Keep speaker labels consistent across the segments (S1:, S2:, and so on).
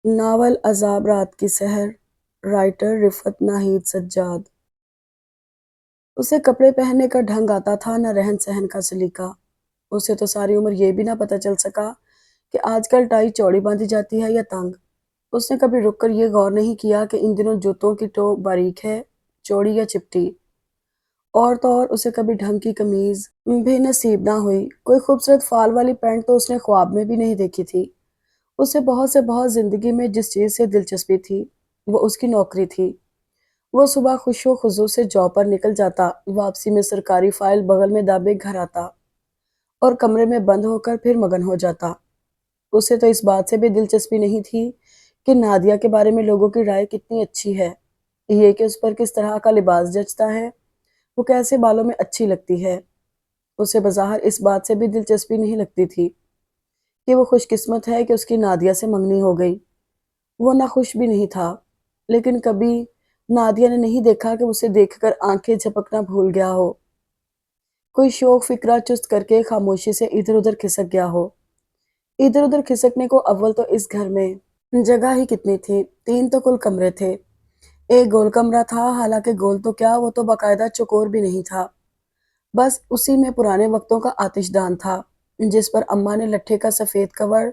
S1: Novel عذاب رات کی سحر، رائٹر رفعت ناہید سجاد۔ اسے کپڑے پہننے کا ڈھنگ آتا تھا، نہ رہن سہن کا سلیقہ۔ اسے تو ساری عمر یہ بھی نہ پتہ چل سکا کہ آج کل ٹائی چوڑی باندھی جاتی ہے یا تنگ۔ اس نے کبھی رک کر یہ غور نہیں کیا کہ ان دنوں جوتوں کی ٹو باریک ہے، چوڑی یا چپٹی۔ اور تو اور اسے کبھی ڈھنگ کی قمیض بھی نصیب نہ ہوئی۔ کوئی خوبصورت فال والی پینٹ تو اس نے خواب میں بھی نہیں دیکھی تھی۔ اسے بہت سے بہت زندگی میں جس چیز سے دلچسپی تھی وہ اس کی نوکری تھی۔ وہ صبح خوش و خضو سے جاب پر نکل جاتا، واپسی میں سرکاری فائل بغل میں دابے گھر آتا اور کمرے میں بند ہو کر پھر مگن ہو جاتا۔ اسے تو اس بات سے بھی دلچسپی نہیں تھی کہ نادیہ کے بارے میں لوگوں کی رائے کتنی اچھی ہے، یہ کہ اس پر کس طرح کا لباس جچتا ہے، وہ کیسے بالوں میں اچھی لگتی ہے۔ اسے بظاہر اس بات سے بھی دلچسپی نہیں لگتی تھی کہ وہ خوش قسمت ہے کہ اس کی نادیہ سے منگنی ہو گئی۔ وہ نہ خوش بھی نہیں تھا، لیکن کبھی نادیہ نے نہیں دیکھا کہ اسے دیکھ کر آنکھیں جھپکنا بھول گیا ہو، کوئی شوق فکرہ چست کر کے خاموشی سے ادھر ادھر کھسک گیا ہو۔ ادھر ادھر کھسکنے کو اول تو اس گھر میں جگہ ہی کتنی تھی، 3 تو کل کمرے تھے۔ ایک گول کمرہ تھا، حالانکہ گول تو کیا، وہ تو باقاعدہ چوکور بھی نہیں تھا، بس اسی میں پرانے وقتوں کا آتش دان تھا، جس پر اماں نے لٹھے کا سفید کور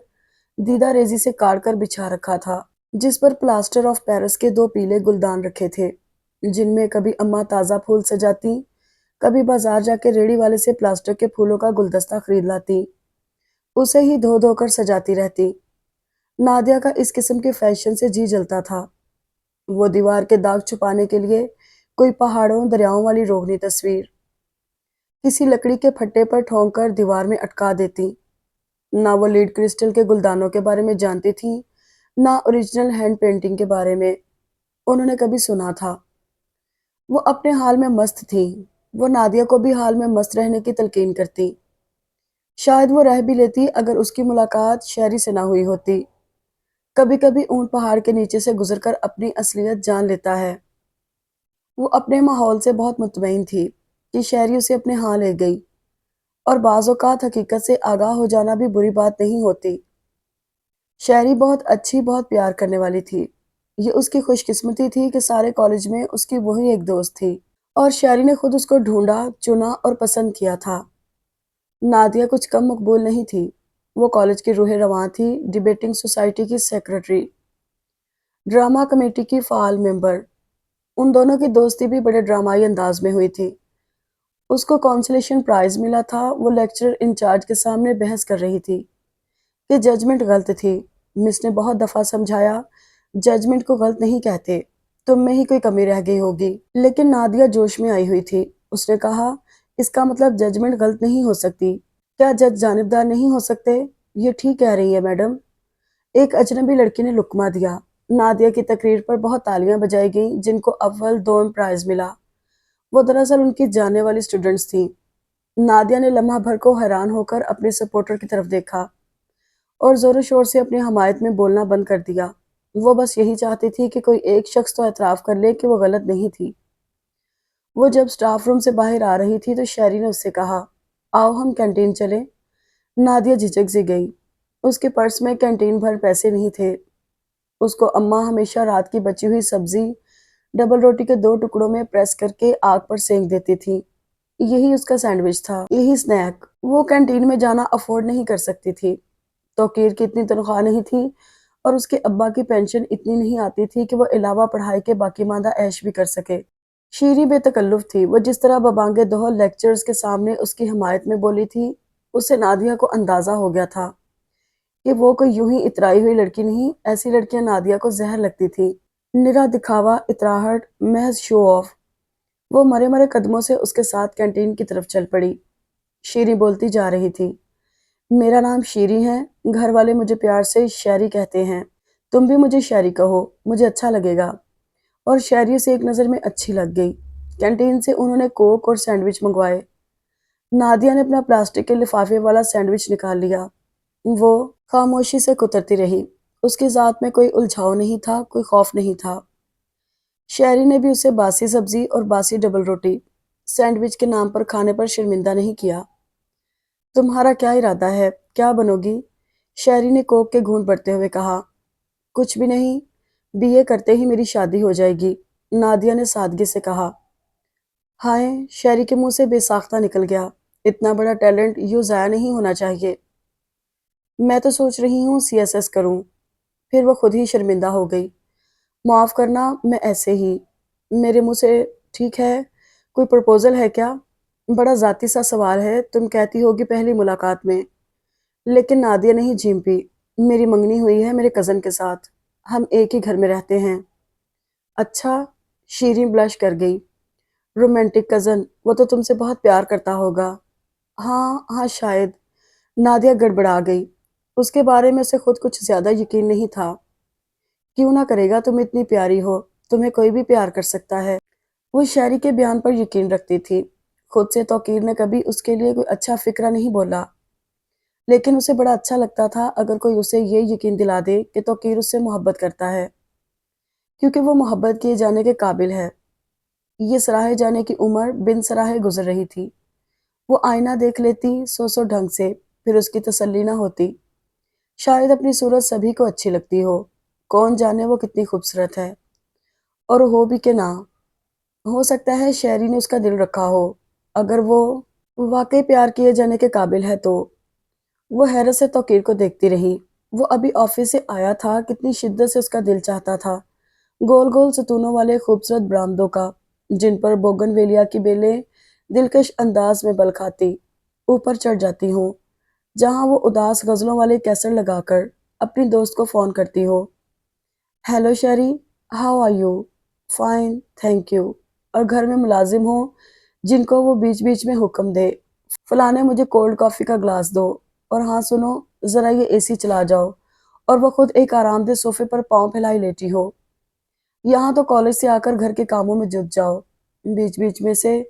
S1: دیدہ ریزی سے کاٹ کر بچھا رکھا تھا، جس پر پلاسٹر آف پیرس کے 2 پیلے گلدان رکھے تھے، جن میں کبھی اماں تازہ پھول سجاتی، کبھی بازار جا کے ریڑھی والے سے پلاسٹر کے پھولوں کا گلدستہ خرید لاتی، اسے ہی دھو دھو کر سجاتی رہتی۔ نادیہ کا اس قسم کے فیشن سے جی جلتا تھا۔ وہ دیوار کے داغ چھپانے کے لیے کوئی پہاڑوں دریاؤں والی روغنی تصویر کسی لکڑی کے پھٹے پر ٹھونک کر دیوار میں اٹکا دیتی۔ نہ وہ لیڈ کرسٹل کے گلدانوں کے بارے میں جانتی تھی، نہ اوریجنل ہینڈ پینٹنگ کے بارے میں انہوں نے کبھی سنا تھا۔ وہ اپنے حال میں مست تھی، وہ نادیہ کو بھی حال میں مست رہنے کی تلقین کرتی۔ شاید وہ رہ بھی لیتی اگر اس کی ملاقات شہری سے نہ ہوئی ہوتی۔ کبھی کبھی اونٹ پہاڑ کے نیچے سے گزر کر اپنی اصلیت جان لیتا ہے۔ وہ اپنے ماحول سے بہت مطمئن تھی کہ شہری اسے اپنے ہاں لے گئی، اور بعض اوقات حقیقت سے آگاہ ہو جانا بھی بری بات نہیں ہوتی۔ شہری بہت اچھی، بہت پیار کرنے والی تھی۔ یہ اس کی خوش قسمتی تھی کہ سارے کالج میں اس کی وہی ایک دوست تھی، اور شہری نے خود اس کو ڈھونڈا، چنا اور پسند کیا تھا۔ نادیہ کچھ کم مقبول نہیں تھی۔ وہ کالج کی روح رواں تھی، ڈیبیٹنگ سوسائٹی کی سیکریٹری، ڈرامہ کمیٹی کی فعال ممبر۔ ان دونوں کی دوستی بھی بڑے ڈرامائی انداز میں ہوئی تھی۔ اس کو کانسلیشن پرائز ملا تھا۔ وہ لیکچرر انچارج کے سامنے بحث کر رہی تھی کہ ججمنٹ غلط تھی۔ مس نے بہت دفعہ سمجھایا، ججمنٹ کو غلط نہیں کہتے، تم میں ہی کوئی کمی رہ گئی ہوگی۔ لیکن نادیہ جوش میں آئی ہوئی تھی۔ اس نے کہا، اس کا مطلب ججمنٹ غلط نہیں ہو سکتی، کیا جج جانبدار نہیں ہو سکتے؟ یہ ٹھیک کہہ رہی ہے میڈم، ایک اجنبی لڑکی نے لقمہ دیا۔ نادیہ کی تقریر پر بہت تالیاں بجائی گئیں، جن کو اول دوم پرائز ملا۔ وہ دراصل ان کی جاننے والی اسٹوڈنٹس تھیں۔ نادیہ نے لمحہ بھر کو حیران ہو کر اپنے سپورٹر کی طرف دیکھا اور زور و شور سے اپنی حمایت میں بولنا بند کر دیا۔ وہ بس یہی چاہتی تھی کہ کوئی ایک شخص تو اعتراف کر لے کہ وہ غلط نہیں تھی۔ وہ جب سٹاف روم سے باہر آ رہی تھی تو شہری نے اس سے کہا، آؤ ہم کینٹین چلیں۔ نادیہ جھجک سی گئی۔ اس کے پرس میں کینٹین بھر پیسے نہیں تھے۔ اس کو اماں ہمیشہ رات کی بچی ہوئی سبزی ڈبل روٹی کے 2 ٹکڑوں میں پریس کر کے آگ پر سینک دیتی تھی۔ یہی اس کا سینڈوچ تھا، یہی سنیک۔ وہ کینٹین میں جانا افورڈ نہیں کر سکتی تھی۔ توقیر کی اتنی تنخواہ نہیں تھی، اور اس کے ابا کی پینشن اتنی نہیں آتی تھی کہ وہ علاوہ پڑھائی کے باقی ماندہ عیش بھی کر سکے۔ شیریں بے تکلف تھی۔ وہ جس طرح ببانگ دہل لیکچرز کے سامنے اس کی حمایت میں بولی تھی، اس سے نادیہ کو اندازہ ہو گیا تھا کہ وہ کوئی یوں ہی اترائی ہوئی لڑکی نہیں۔ ایسی لڑکیاں نادیہ کو زہر لگتی تھی، نرا دکھاوا، اتراہٹ، محض شو آف۔ وہ مرے مرے قدموں سے اس کے ساتھ کینٹین کی طرف چل پڑی۔ شیریں بولتی جا رہی تھی، میرا نام شیریں ہے، گھر والے مجھے پیار سے شیری کہتے ہیں، تم بھی مجھے شیری کہو، مجھے اچھا لگے گا۔ اور شیری سے ایک نظر میں اچھی لگ گئی۔ کینٹین سے انہوں نے کوک اور سینڈوچ منگوائے۔ نادیہ نے اپنا پلاسٹک کے لفافے والا سینڈوچ نکال لیا۔ وہ خاموشی سے کترتی رہی۔ اس کی ذات میں کوئی الجھاؤ نہیں تھا، کوئی خوف نہیں تھا۔ شہری نے بھی اسے باسی سبزی اور باسی ڈبل روٹی سینڈوچ کے نام پر کھانے پر شرمندہ نہیں کیا۔ تمہارا کیا ارادہ ہے، کیا بنو گی؟ شہری نے کوک کے گھونٹ بڑھتے ہوئے کہا۔ کچھ بھی نہیں، BA کرتے ہی میری شادی ہو جائے گی، نادیہ نے سادگی سے کہا۔ ہائے، شہری کے منہ سے بے ساختہ نکل گیا۔ اتنا بڑا ٹیلنٹ یوں ضائع نہیں ہونا چاہیے۔ میں تو سوچ رہی ہوں CSS کروں۔ پھر وہ خود ہی شرمندہ ہو گئی۔ معاف کرنا، میں ایسے ہی، میرے منہ سے ٹھیک ہے، کوئی پرپوزل ہے کیا؟ بڑا ذاتی سا سوال ہے، تم کہتی ہوگی پہلی ملاقات میں۔ لیکن نادیہ نہیں جھیم پی۔ میری منگنی ہوئی ہے میرے کزن کے ساتھ، ہم ایک ہی گھر میں رہتے ہیں۔ اچھا، شیریں بلش کر گئی۔ رومانٹک کزن، وہ تو تم سے بہت پیار کرتا ہوگا۔ ہاں ہاں شاید۔ نادیہ گڑبڑا گئی۔ اس کے بارے میں اسے خود کچھ زیادہ یقین نہیں تھا۔ کیوں نہ کرے گا، تم اتنی پیاری ہو، تمہیں کوئی بھی پیار کر سکتا ہے۔ وہ شہری کے بیان پر یقین رکھتی تھی۔ خود سے توقیر نے کبھی اس کے لیے کوئی اچھا فکرہ نہیں بولا، لیکن اسے بڑا اچھا لگتا تھا اگر کوئی اسے یہ یقین دلا دے کہ توقیر اس سے محبت کرتا ہے، کیونکہ وہ محبت کیے جانے کے قابل ہے۔ یہ سراہے جانے کی عمر بن سراہے گزر رہی تھی۔ وہ آئینہ دیکھ لیتی سو ڈھنگ سے، پھر اس کی تسلی نہ ہوتی۔ شاید اپنی صورت سبھی کو اچھی لگتی ہو، کون جانے وہ کتنی خوبصورت ہے، اور ہو بھی کہ نہ ہو سکتا ہے شہری نے اس کا دل رکھا ہو، اگر وہ واقعی پیار کیے جانے کے قابل ہے تو۔ وہ حیرت سے توقیر کو دیکھتی رہی۔ وہ ابھی آفس سے آیا تھا، کتنی شدت سے اس کا دل چاہتا تھا گول گول ستونوں والے خوبصورت برآمدوں کا، جن پر بوگن ویلیا کی بیلیں دلکش انداز میں بل کھاتی اوپر چڑھ جاتی ہوں، جہاں وہ اداس غزلوں والے کیسٹ لگا کر اپنی دوست کو فون کرتی ہو۔ Hello Sherry, how are you? Fine thank you. اور گھر میں ملازم ہوں جن کو وہ بیچ بیچ میں حکم دے، فلاں مجھے کولڈ کافی کا گلاس دو، اور ہاں سنو ذرا یہ AC چلا جاؤ، اور وہ خود ایک آرام دہ صوفے پر پاؤں پھیلائی لیٹی ہو۔ یہاں تو کالج سے آ کر گھر کے کاموں میں جٹ جاؤ، بیچ بیچ میں سے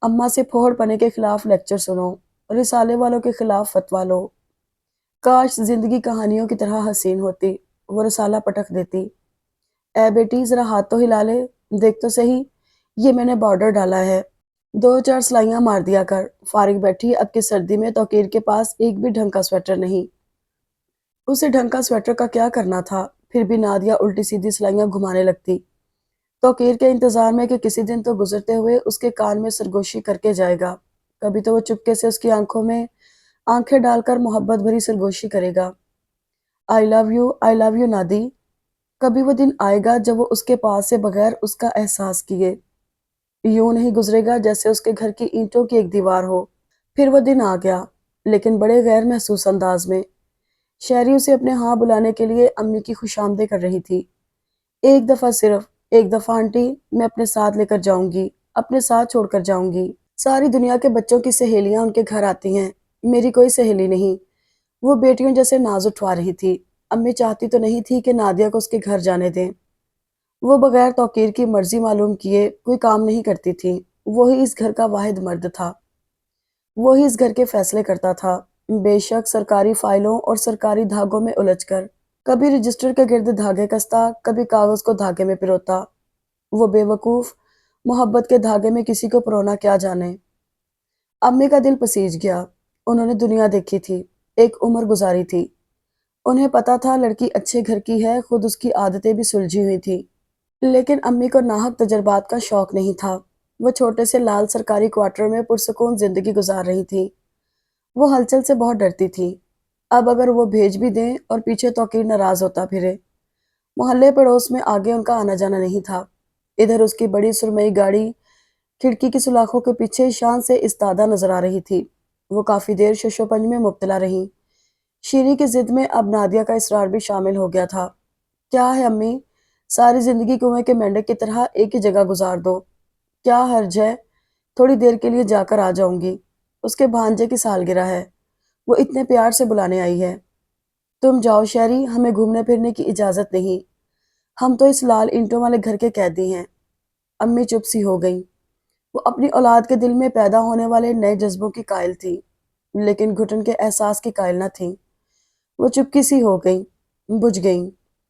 S1: اماں سے پھوڑ پنے کے خلاف لیکچر سنو، رسالے والوں کے خلاف فتویٰ لو۔ کاش زندگی کہانیوں کی طرح حسین ہوتی۔ وہ رسالہ پٹک دیتی۔ اے بیٹی ذرا ہاتھ تو ہلا لے، دیکھ تو صحیح، یہ میں نے بارڈر ڈالا ہے، 2-4 سلائیاں مار دیا کر۔ فارغ بیٹھی اب کی سردی میں توقیر کے پاس ایک بھی ڈھنگ کا سویٹر نہیں۔ اسے ڈھنگ کا سویٹر کا کیا کرنا تھا؟ پھر بھی نادیہ الٹی سیدھی سلائیاں گھمانے لگتی، توقیر کے انتظار میں کہ کسی دن تو گزرتے ہوئے اس کے کان میں سرگوشی کر کے جائے گا، کبھی تو وہ چپکے سے اس کی آنکھوں میں آنکھیں ڈال کر محبت بھری سرگوشی کرے گا۔ آئی لو یو نادی۔ کبھی وہ دن آئے گا جب وہ اس کے پاس سے بغیر اس کا احساس کیے یوں نہیں گزرے گا جیسے اس کے گھر کی اینٹوں کی ایک دیوار ہو۔ پھر وہ دن آ گیا، لیکن بڑے غیر محسوس انداز میں۔ شہری اسے اپنے ہاں بلانے کے لیے امی کی خوش آمدید کر رہی تھی۔ ایک دفعہ، صرف ایک دفعہ آنٹی، میں اپنے ساتھ لے کر جاؤں گی، اپنے ساتھ چھوڑ کر جاؤں گی۔ ساری دنیا کے بچوں کی سہیلیاں ان کے گھر آتی ہیں، میری کوئی سہیلی نہیں۔ وہ بیٹیوں جیسے ناز اٹھوا رہی تھی۔ امی چاہتی تو نہیں تھی کہ نادیہ کو اس کے گھر جانے دیں۔ وہ بغیر توقیر کی مرضی معلوم کیے کوئی کام نہیں کرتی تھی۔ وہی اس گھر کا واحد مرد تھا، وہی اس گھر کے فیصلے کرتا تھا، بے شک سرکاری فائلوں اور سرکاری دھاگوں میں الجھ کر، کبھی رجسٹر کے گرد دھاگے کستا، کبھی کاغذ کو دھاگے میں پروتا۔ وہ بے وقوف محبت کے دھاگے میں کسی کو پرونا کیا جانے۔ امی کا دل پسیج گیا۔ انہوں نے دنیا دیکھی تھی، ایک عمر گزاری تھی، انہیں پتا تھا لڑکی اچھے گھر کی ہے، خود اس کی عادتیں بھی سلجھی ہوئی تھی۔ لیکن امی کو ناحق تجربات کا شوق نہیں تھا۔ وہ چھوٹے سے لال سرکاری کوارٹر میں پرسکون زندگی گزار رہی تھی۔ وہ ہلچل سے بہت ڈرتی تھی۔ اب اگر وہ بھیج بھی دیں اور پیچھے توقیر ناراض ہوتا پھرے۔ محلے پڑوس میں آگے ان کا آنا جانا نہیں تھا۔ ادھر اس کی بڑی سرمئی گاڑی کھڑکی کی سلاخوں کے پیچھے شان سے استادہ نظر آ رہی تھی۔ وہ کافی دیر شش و پنج میں مبتلا رہی۔ شیری کی ضد میں اب نادیہ کا اصرار بھی شامل ہو گیا تھا۔ کیا ہے امی، ساری زندگی کنویں کے مینڈک کی طرح ایک ہی جگہ گزار دو، کیا حرج ہے؟ تھوڑی دیر کے لیے جا کر آ جاؤں گی، اس کے بھانجے کی سالگرہ ہے، وہ اتنے پیار سے بلانے آئی ہے۔ تم جاؤ شہری، ہمیں گھومنے پھرنے کی اجازت نہیں، ہم تو اس لال اینٹوں والے گھر کے قیدی ہیں۔ امی چپ سی ہو گئیں۔ وہ اپنی اولاد کے دل میں پیدا ہونے والے نئے جذبوں کی قائل تھی، لیکن گھٹن کے احساس کی قائل نہ تھیں۔ وہ چپکی سی ہو گئیں، بجھ گئیں۔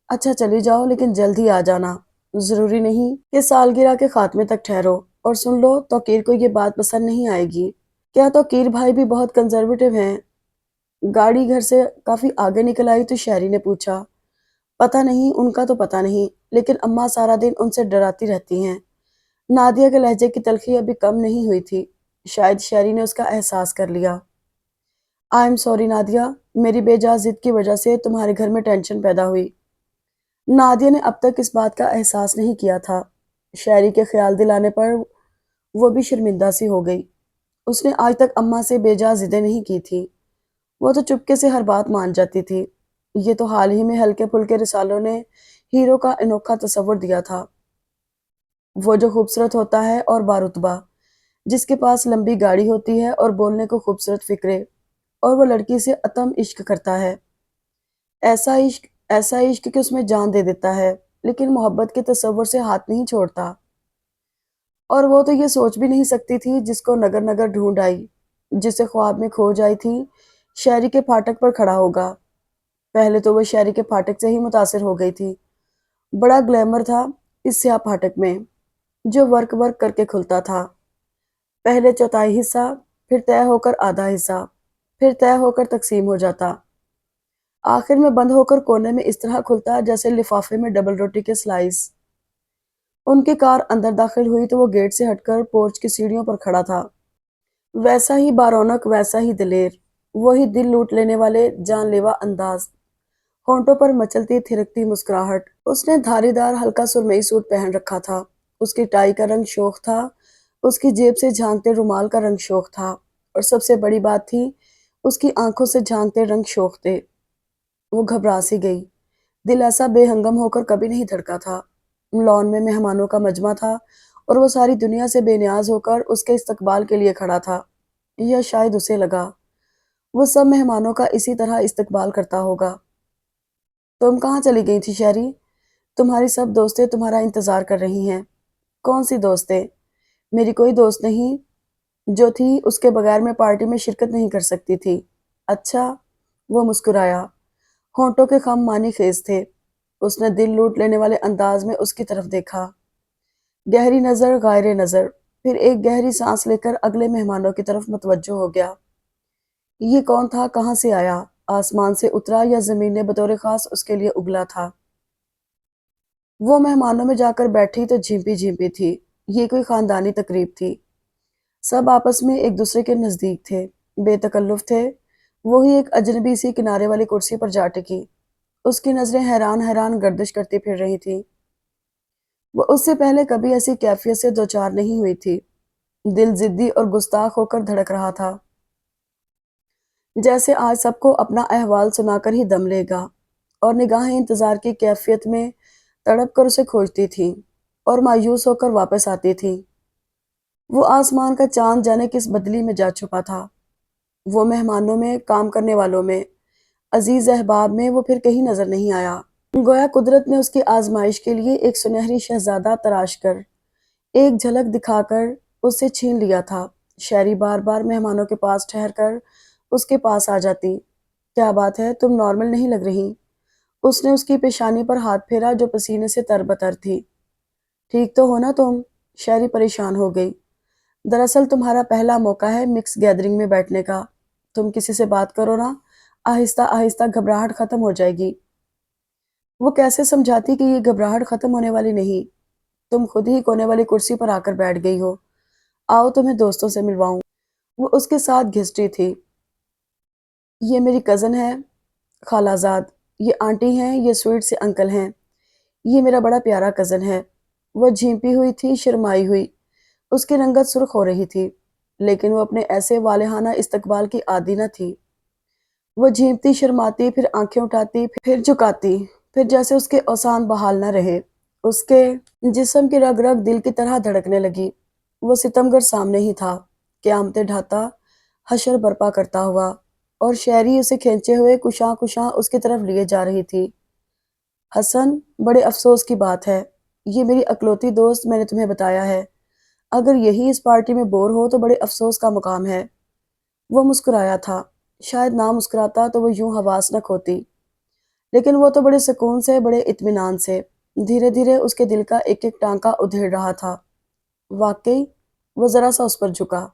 S1: اچھا چلی جاؤ، لیکن جلد ہی آ جانا، ضروری نہیں کہ سالگرہ کے خاتمے تک ٹھہرو۔ اور سن لو، توقیر کو یہ بات پسند نہیں آئے گی۔ کیا توقیر بھائی بھی بہت کنزرویٹو ہیں؟ گاڑی گھر سے کافی آگے نکل آئی تو شہری نے پوچھا۔ پتہ نہیں، ان کا تو پتہ نہیں، لیکن اماں سارا دن ان سے ڈراتی رہتی ہیں۔ نادیہ کے لہجے کی تلخی ابھی کم نہیں ہوئی تھی۔ شاید شہری نے اس کا احساس کر لیا۔ آئی ایم سوری نادیہ، میری بے جا ضد کی وجہ سے تمہارے گھر میں ٹینشن پیدا ہوئی۔ نادیہ نے اب تک اس بات کا احساس نہیں کیا تھا۔ شہری کے خیال دلانے پر وہ بھی شرمندہ سی ہو گئی۔ اس نے آج تک اماں سے بے جا ضدیں نہیں کی تھی۔ وہ تو چپکے سے ہر بات مان جاتی تھی۔ یہ تو حال ہی میں ہلکے پھلکے رسالوں نے ہیرو کا انوکھا تصور دیا تھا۔ وہ جو خوبصورت ہوتا ہے اور بارتبہ، جس کے پاس لمبی گاڑی ہوتی ہے اور بولنے کو خوبصورت فکرے، اور وہ لڑکی سے عتم عشق کرتا ہے۔ ایسا عشق کہ اس میں جان دے دیتا ہے، لیکن محبت کے تصور سے ہاتھ نہیں چھوڑتا۔ اور وہ تو یہ سوچ بھی نہیں سکتی تھی جس کو نگر نگر ڈھونڈ آئی، جسے خواب میں کھو جائی تھی، شہری کے پھاٹک پر کھڑا ہوگا۔ پہلے تو وہ شہری کے پھاٹک سے ہی متاثر ہو گئی تھی۔ بڑا گلیمر تھا اس سیاہ پھاٹک میں، جو ورک ورک کر کے کھلتا تھا۔ پہلے چوتھائی حصہ، پھر طے ہو کر آدھا حصہ، پھر طے ہو کر تقسیم ہو جاتا، آخر میں بند ہو کر کونے میں اس طرح کھلتا جیسے لفافے میں ڈبل روٹی کے سلائس۔ ان کی کار اندر داخل ہوئی تو وہ گیٹ سے ہٹ کر پورچ کی سیڑھیوں پر کھڑا تھا۔ ویسا ہی بارونق، ویسا ہی دلیر، وہی دل لوٹ لینے والے جان لیوا انداز، ہونٹوں پر مچلتی تھرکتی مسکراہٹ۔ اس نے دھاری دار ہلکا سرمئی سوٹ پہن رکھا تھا۔ اس کی ٹائی کا رنگ شوخ تھا، اس کی جیب سے جھانکتے رومال کا رنگ شوخ تھا، اور سب سے بڑی بات تھی، اس کی آنکھوں سے جھانکتے رنگ شوخ تھے۔ وہ گھبرا سی گئی۔ دل ایسا بے ہنگم ہو کر کبھی نہیں دھڑکا تھا۔ لان میں مہمانوں کا مجمع تھا اور وہ ساری دنیا سے بے نیاز ہو کر اس کے استقبال کے لیے کھڑا تھا، یا شاید اسے لگا وہ سب مہمانوں کا اسی طرح استقبال کرتا ہوگا۔ تم کہاں چلی گئی تھی شہری؟ تمہاری سب دوستیں تمہارا انتظار کر رہی ہیں۔ کون سی دوستیں؟ میری کوئی دوست نہیں، جو تھی اس کے بغیر میں پارٹی میں شرکت نہیں کر سکتی تھی۔ اچھا، وہ مسکرایا، ہونٹوں کے خم معنی خیز تھے۔ اس نے دل لوٹ لینے والے انداز میں اس کی طرف دیکھا، گہری نظر غائر نظر، پھر ایک گہری سانس لے کر اگلے مہمانوں کی طرف متوجہ ہو گیا۔ یہ کون تھا؟ کہاں سے آیا؟ آسمان سے اترا یا زمین نے بطور خاص اس کے لیے اگلا تھا؟ وہ مہمانوں میں جا کر بیٹھی تو جھیمپی جھیمپی تھی۔ یہ کوئی خاندانی تقریب تھی۔ سب آپس میں ایک دوسرے کے نزدیک تھے، بے تکلف تھے۔ وہی ایک اجنبی سی کنارے والی کرسی پر جا ٹکی۔ اس کی نظریں حیران حیران گردش کرتی پھر رہی تھیں۔ وہ اس سے پہلے کبھی ایسی کیفیت سے دوچار نہیں ہوئی تھی۔ دل ضدی اور گستاخ ہو کر دھڑک رہا تھا، جیسے آج سب کو اپنا احوال سنا کر ہی دم لے گا، اور نگاہیں انتظار کی کیفیت میں تڑپ کر اسے کھوجتی تھیں اور مایوس ہو کر واپس آتی تھیں۔ وہ آسمان کا چاند جانے کس بدلی میں جا چھپا تھا۔ وہ مہمانوں میں، کام کرنے والوں میں، عزیز احباب میں وہ پھر کہیں نظر نہیں آیا۔ گویا قدرت نے اس کی آزمائش کے لیے ایک سنہری شہزادہ تراش کر، ایک جھلک دکھا کر اس سے چھین لیا تھا۔ شہری بار بار مہمانوں کے پاس ٹھہر کر اس کے پاس آ جاتی۔ کیا بات ہے، تم نارمل نہیں لگ رہی۔ اس نے اس کی پیشانی پر ہاتھ پھیرا جو پسینے سے تربتر تھی۔ ٹھیک تو ہو نا تم؟ شہری پریشان ہو گئی۔ دراصل تمہارا پہلا موقع ہے مکس گیدرنگ میں بیٹھنے کا۔ تم کسی سے بات کرو نا، آہستہ آہستہ گھبراہٹ ختم ہو جائے گی۔ وہ کیسے سمجھاتی کہ یہ گھبراہٹ ختم ہونے والی نہیں، تم خود ہی کونے والی کرسی پر آ کر بیٹھ گئی ہو۔ آؤ تمہیں دوستوں سے ملواؤں۔ وہ اس کے ساتھ گھسٹی تھی۔ یہ میری کزن ہے خالہ زاد، یہ آنٹی ہیں، یہ سویٹ سے انکل ہیں، یہ میرا بڑا پیارا کزن ہے۔ وہ جھیمپی ہوئی تھی، شرمائی ہوئی، اس کی رنگت سرخ ہو رہی تھی، لیکن وہ اپنے ایسے والہانہ استقبال کی عادی نہ تھی۔ وہ جھیمتی، شرماتی، پھر آنکھیں اٹھاتی، پھر جھکاتی، پھر جیسے اس کے اوسان بحال نہ رہے۔ اس کے جسم کی رگ رگ دل کی طرح دھڑکنے لگی۔ وہ ستمگر سامنے ہی تھا، قیامتیں ڈھاتا، حشر برپا کرتا ہوا، اور شہری اسے کھینچے ہوئے کشاں کشاں اس کی طرف لیے جا رہی تھی۔ حسن، بڑے افسوس کی بات ہے، یہ میری اکلوتی دوست، میں نے تمہیں بتایا ہے، اگر یہی اس پارٹی میں بور ہو تو بڑے افسوس کا مقام ہے۔ وہ مسکرایا تھا، شاید نہ مسکراتا تو وہ یوں حواس نہ کھوتی، لیکن وہ تو بڑے سکون سے، بڑے اطمینان سے، دھیرے دھیرے اس کے دل کا ایک ایک ٹانکا ادھیڑ رہا تھا۔ واقعی؟ وہ ذرا سا اس پر جھکا۔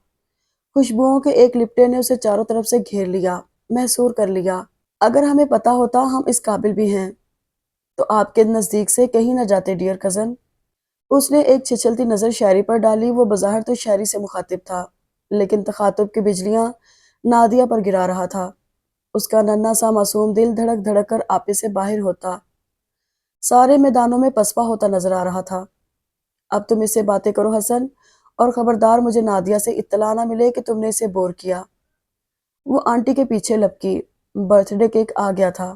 S1: خوشبوؤں کے ایک لپٹے نے اسے چاروں طرف سے گھیر لیا، محصور کر لیا۔ اگر ہمیں پتا ہوتا ہم اس قابل بھی ہیں تو آپ کے نزدیک سے کہیں نہ جاتے ڈیئر کزن۔ اس نے ایک چھچلتی نظر شاعری پر ڈالی۔ وہ بظاہر تو شاعری سے مخاطب تھا، لیکن تخاطب کی بجلیاں نادیہ پر گرا رہا تھا۔ اس کا ننھا سا معصوم دل دھڑک دھڑک کر آپے سے باہر ہوتا، سارے میدانوں میں پسپا ہوتا نظر آ رہا تھا۔ اب تم اس سے باتیں کرو حسن، اور خبردار مجھے نادیہ سے اطلاع نہ ملے کہ تم نے اسے بور کیا۔ وہ آنٹی کے پیچھے لپکی۔ برتھ ڈے کیک آ گیا تھا۔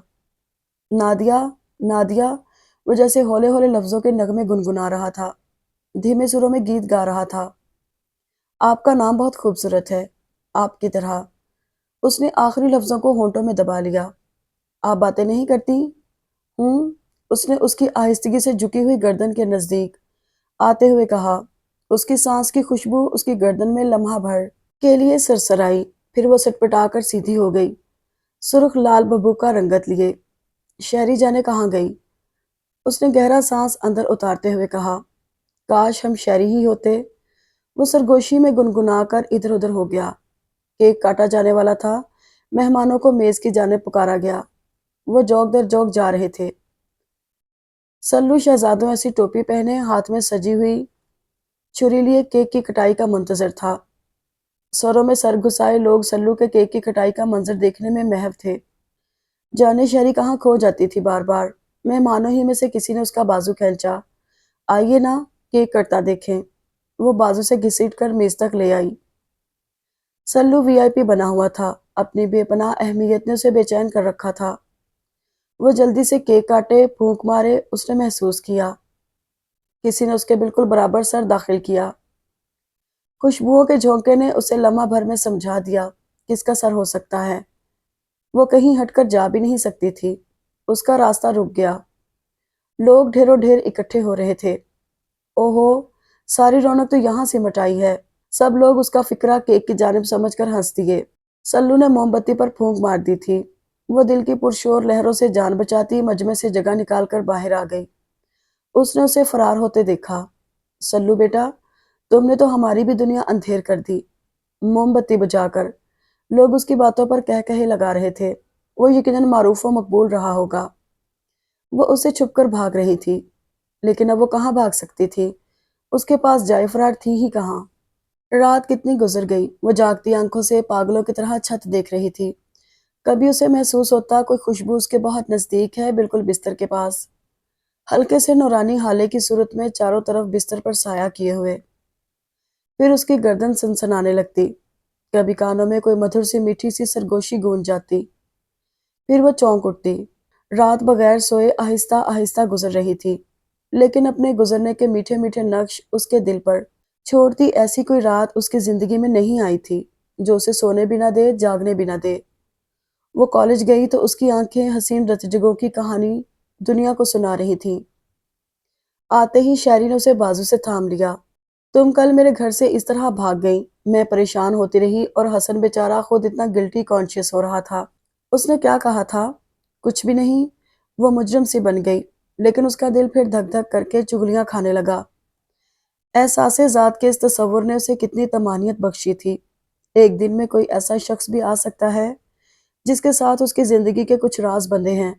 S1: نادیہ، نادیہ، وہ جیسے ہولے ہولے لفظوں کے نغمے گنگنا رہا تھا، دھیمے سروں میں گیت گا رہا تھا۔ آپ کا نام بہت خوبصورت ہے، آپ کی طرح۔ اس نے آخری لفظوں کو ہونٹوں میں دبا لیا۔ آپ باتیں نہیں کرتی؟ ہوں، اس نے اس کی آہستگی سے جھکی ہوئی گردن کے نزدیک آتے ہوئے کہا۔ اس کی سانس کی خوشبو اس کی گردن میں لمحہ بھر کے لیے سرسرائی، پھر وہ سٹپٹا کر سیدھی ہو گئی، سرخ لال بھبوکا رنگت لیے۔ شہری جانے کہاں گئی؟ اس نے گہرا سانس اندر اتارتے ہوئے کہا۔ کاش ہم شہری ہی ہوتے۔ وہ سرگوشی میں گنگنا کر ادھر ادھر ہو گیا۔ کیک کاٹا جانے والا تھا، مہمانوں کو میز کی جانب پکارا گیا۔ وہ جوک در جوک جا رہے تھے۔ سلو شہزادوں ایسی ٹوپی پہنے، ہاتھ میں سجی ہوئی چھری لیے کیک کی کٹائی کا منتظر تھا۔ سروں میں سر گھسائے لوگ سلو کے کیک کی کٹائی کا منظر دیکھنے میں محو تھے۔ جانے شہری کہاں کھو جاتی تھی بار بار۔ مہمانوں ہی میں سے کسی نے اس کا بازو کھینچا۔ آئیے نا، کیک کٹتا دیکھیں۔ وہ بازو سے گھسیٹ کر میز تک لے آئی۔ سلو وی آئی پی بنا ہوا تھا، اپنی بے پناہ اہمیت نے اسے بے چین کر رکھا تھا۔ وہ جلدی سے کیک کاٹے، پھونک مارے۔ اس نے محسوس کیا کسی نے اس کے بالکل برابر سر داخل کیا۔ خوشبوؤں کے جھونکے نے اسے لمحہ بھر میں سمجھا دیا کس کا سر ہو سکتا ہے۔ وہ کہیں ہٹ کر جا بھی نہیں سکتی تھی۔ اس کا راستہ رک گیا۔ لوگ ڈھیروں ڈھیر اکٹھے ہو رہے تھے۔ اوہو، ساری رونق تو یہاں سے مٹائی ہے۔ سب لوگ اس کا فکرہ کیک کی جانب سمجھ کر ہنس دیے۔ سلو نے موم بتی پر پھونک مار دی تھی۔ وہ دل کی پرشور لہروں سے جان بچاتی مجمع سے جگہ نکال کر باہر آ گئی۔ اس نے اسے فرار ہوتے دیکھا۔ سلو بیٹا، تم نے تو ہماری بھی دنیا اندھیر کر دی۔ موم بتی بجھا کر لوگ اس کی باتوں پر کہے لگا رہے تھے۔ وہ یقیناً معروف و مقبول رہا ہوگا۔ وہ اسے چھپ کر بھاگ رہی تھی، لیکن اب وہ کہاں بھاگ سکتی تھی؟ اس کے پاس جائے فرار تھی ہی کہاں؟ رات کتنی گزر گئی۔ وہ جاگتی آنکھوں سے پاگلوں کی طرح چھت دیکھ رہی تھی۔ کبھی اسے محسوس ہوتا کوئی خوشبو اس کے بہت نزدیک ہے، بالکل بستر کے پاس، ہلکے سے نورانی ہالے کی صورت میں چاروں طرف بستر پر سایہ کیے ہوئے۔ پھر اس کی گردن سنسنانے لگتی، کبھی کانوں میں کوئی مدھر سی میٹھی سی سرگوشی گونج جاتی، پھر وہ چونک اٹھتی۔ رات بغیر سوئے آہستہ آہستہ گزر رہی تھی، لیکن اپنے گزرنے کے میٹھے میٹھے نقش اس کے دل پر چھوڑتی ایسی کوئی رات اس کی زندگی میں نہیں آئی تھی جو اسے سونے بھی نہ دے، جاگنے بھی نہ دے۔ وہ کالج گئی تو اس کی آنکھیں حسین رتجگوں کی کہانی دنیا کو سنا رہی تھیں۔ آتے ہی شاعری نے اسے بازو سے تھام لیا۔ تم کل میرے گھر سے اس طرح بھاگ گئی۔ میں پریشان ہوتی رہی اور حسن بیچارہ خود اتنا گلٹی کانشیس ہو رہا تھا۔ اس نے کیا کہا تھا؟ کچھ بھی نہیں۔ وہ مجرم سی بن گئی، لیکن اس کا دل پھر دھک دھک کر کے چغلیاں کھانے لگا۔ احساس ذات کے اس تصور نے اسے کتنی طمانینت بخشی تھی۔ ایک دن میں کوئی ایسا شخص بھی آ سکتا ہے جس کے ساتھ اس کی زندگی کے کچھ راز بندھے ہیں،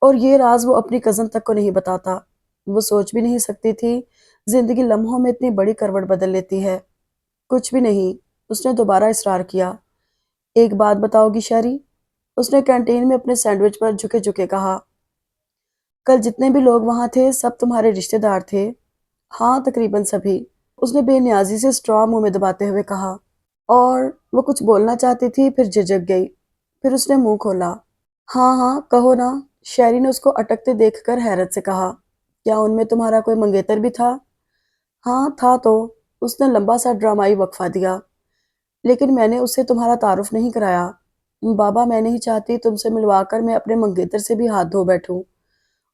S1: اور یہ راز وہ اپنی کزن تک کو نہیں بتاتا۔ وہ سوچ بھی نہیں سکتی تھی زندگی لمحوں میں اتنی بڑی کروٹ بدل لیتی ہے۔ کچھ بھی نہیں، اس نے دوبارہ اصرار کیا۔ ایک بات بتاؤ گی شہری؟ اس نے کینٹین میں اپنے سینڈوچ پر جھکے جھکے کہا۔ کل جتنے بھی لوگ وہاں تھے سب تمہارے رشتہ دار تھے؟ ہاں، تقریباً سبھی، اس نے بے نیازی سے اسٹرا منہ میں دباتے ہوئے کہا۔ اور وہ کچھ بولنا چاہتی تھی، پھر جھجک گئی، پھر اس نے منہ کھولا۔ ہاں ہاں، کہو نا، شہری نے اس کو اٹکتے دیکھ کر حیرت سے کہا۔ کیا ان میں تمہارا کوئی منگیتر بھی تھا؟ ہاں تھا تو، اس نے لمبا سا ڈرامائی وقفہ دیا، لیکن میں نے اسے تمہارا تعارف نہیں کرایا۔ بابا، میں نہیں چاہتی تم سے ملوا کر میں اپنے منگیتر سے بھی ہاتھ دھو بیٹھوں۔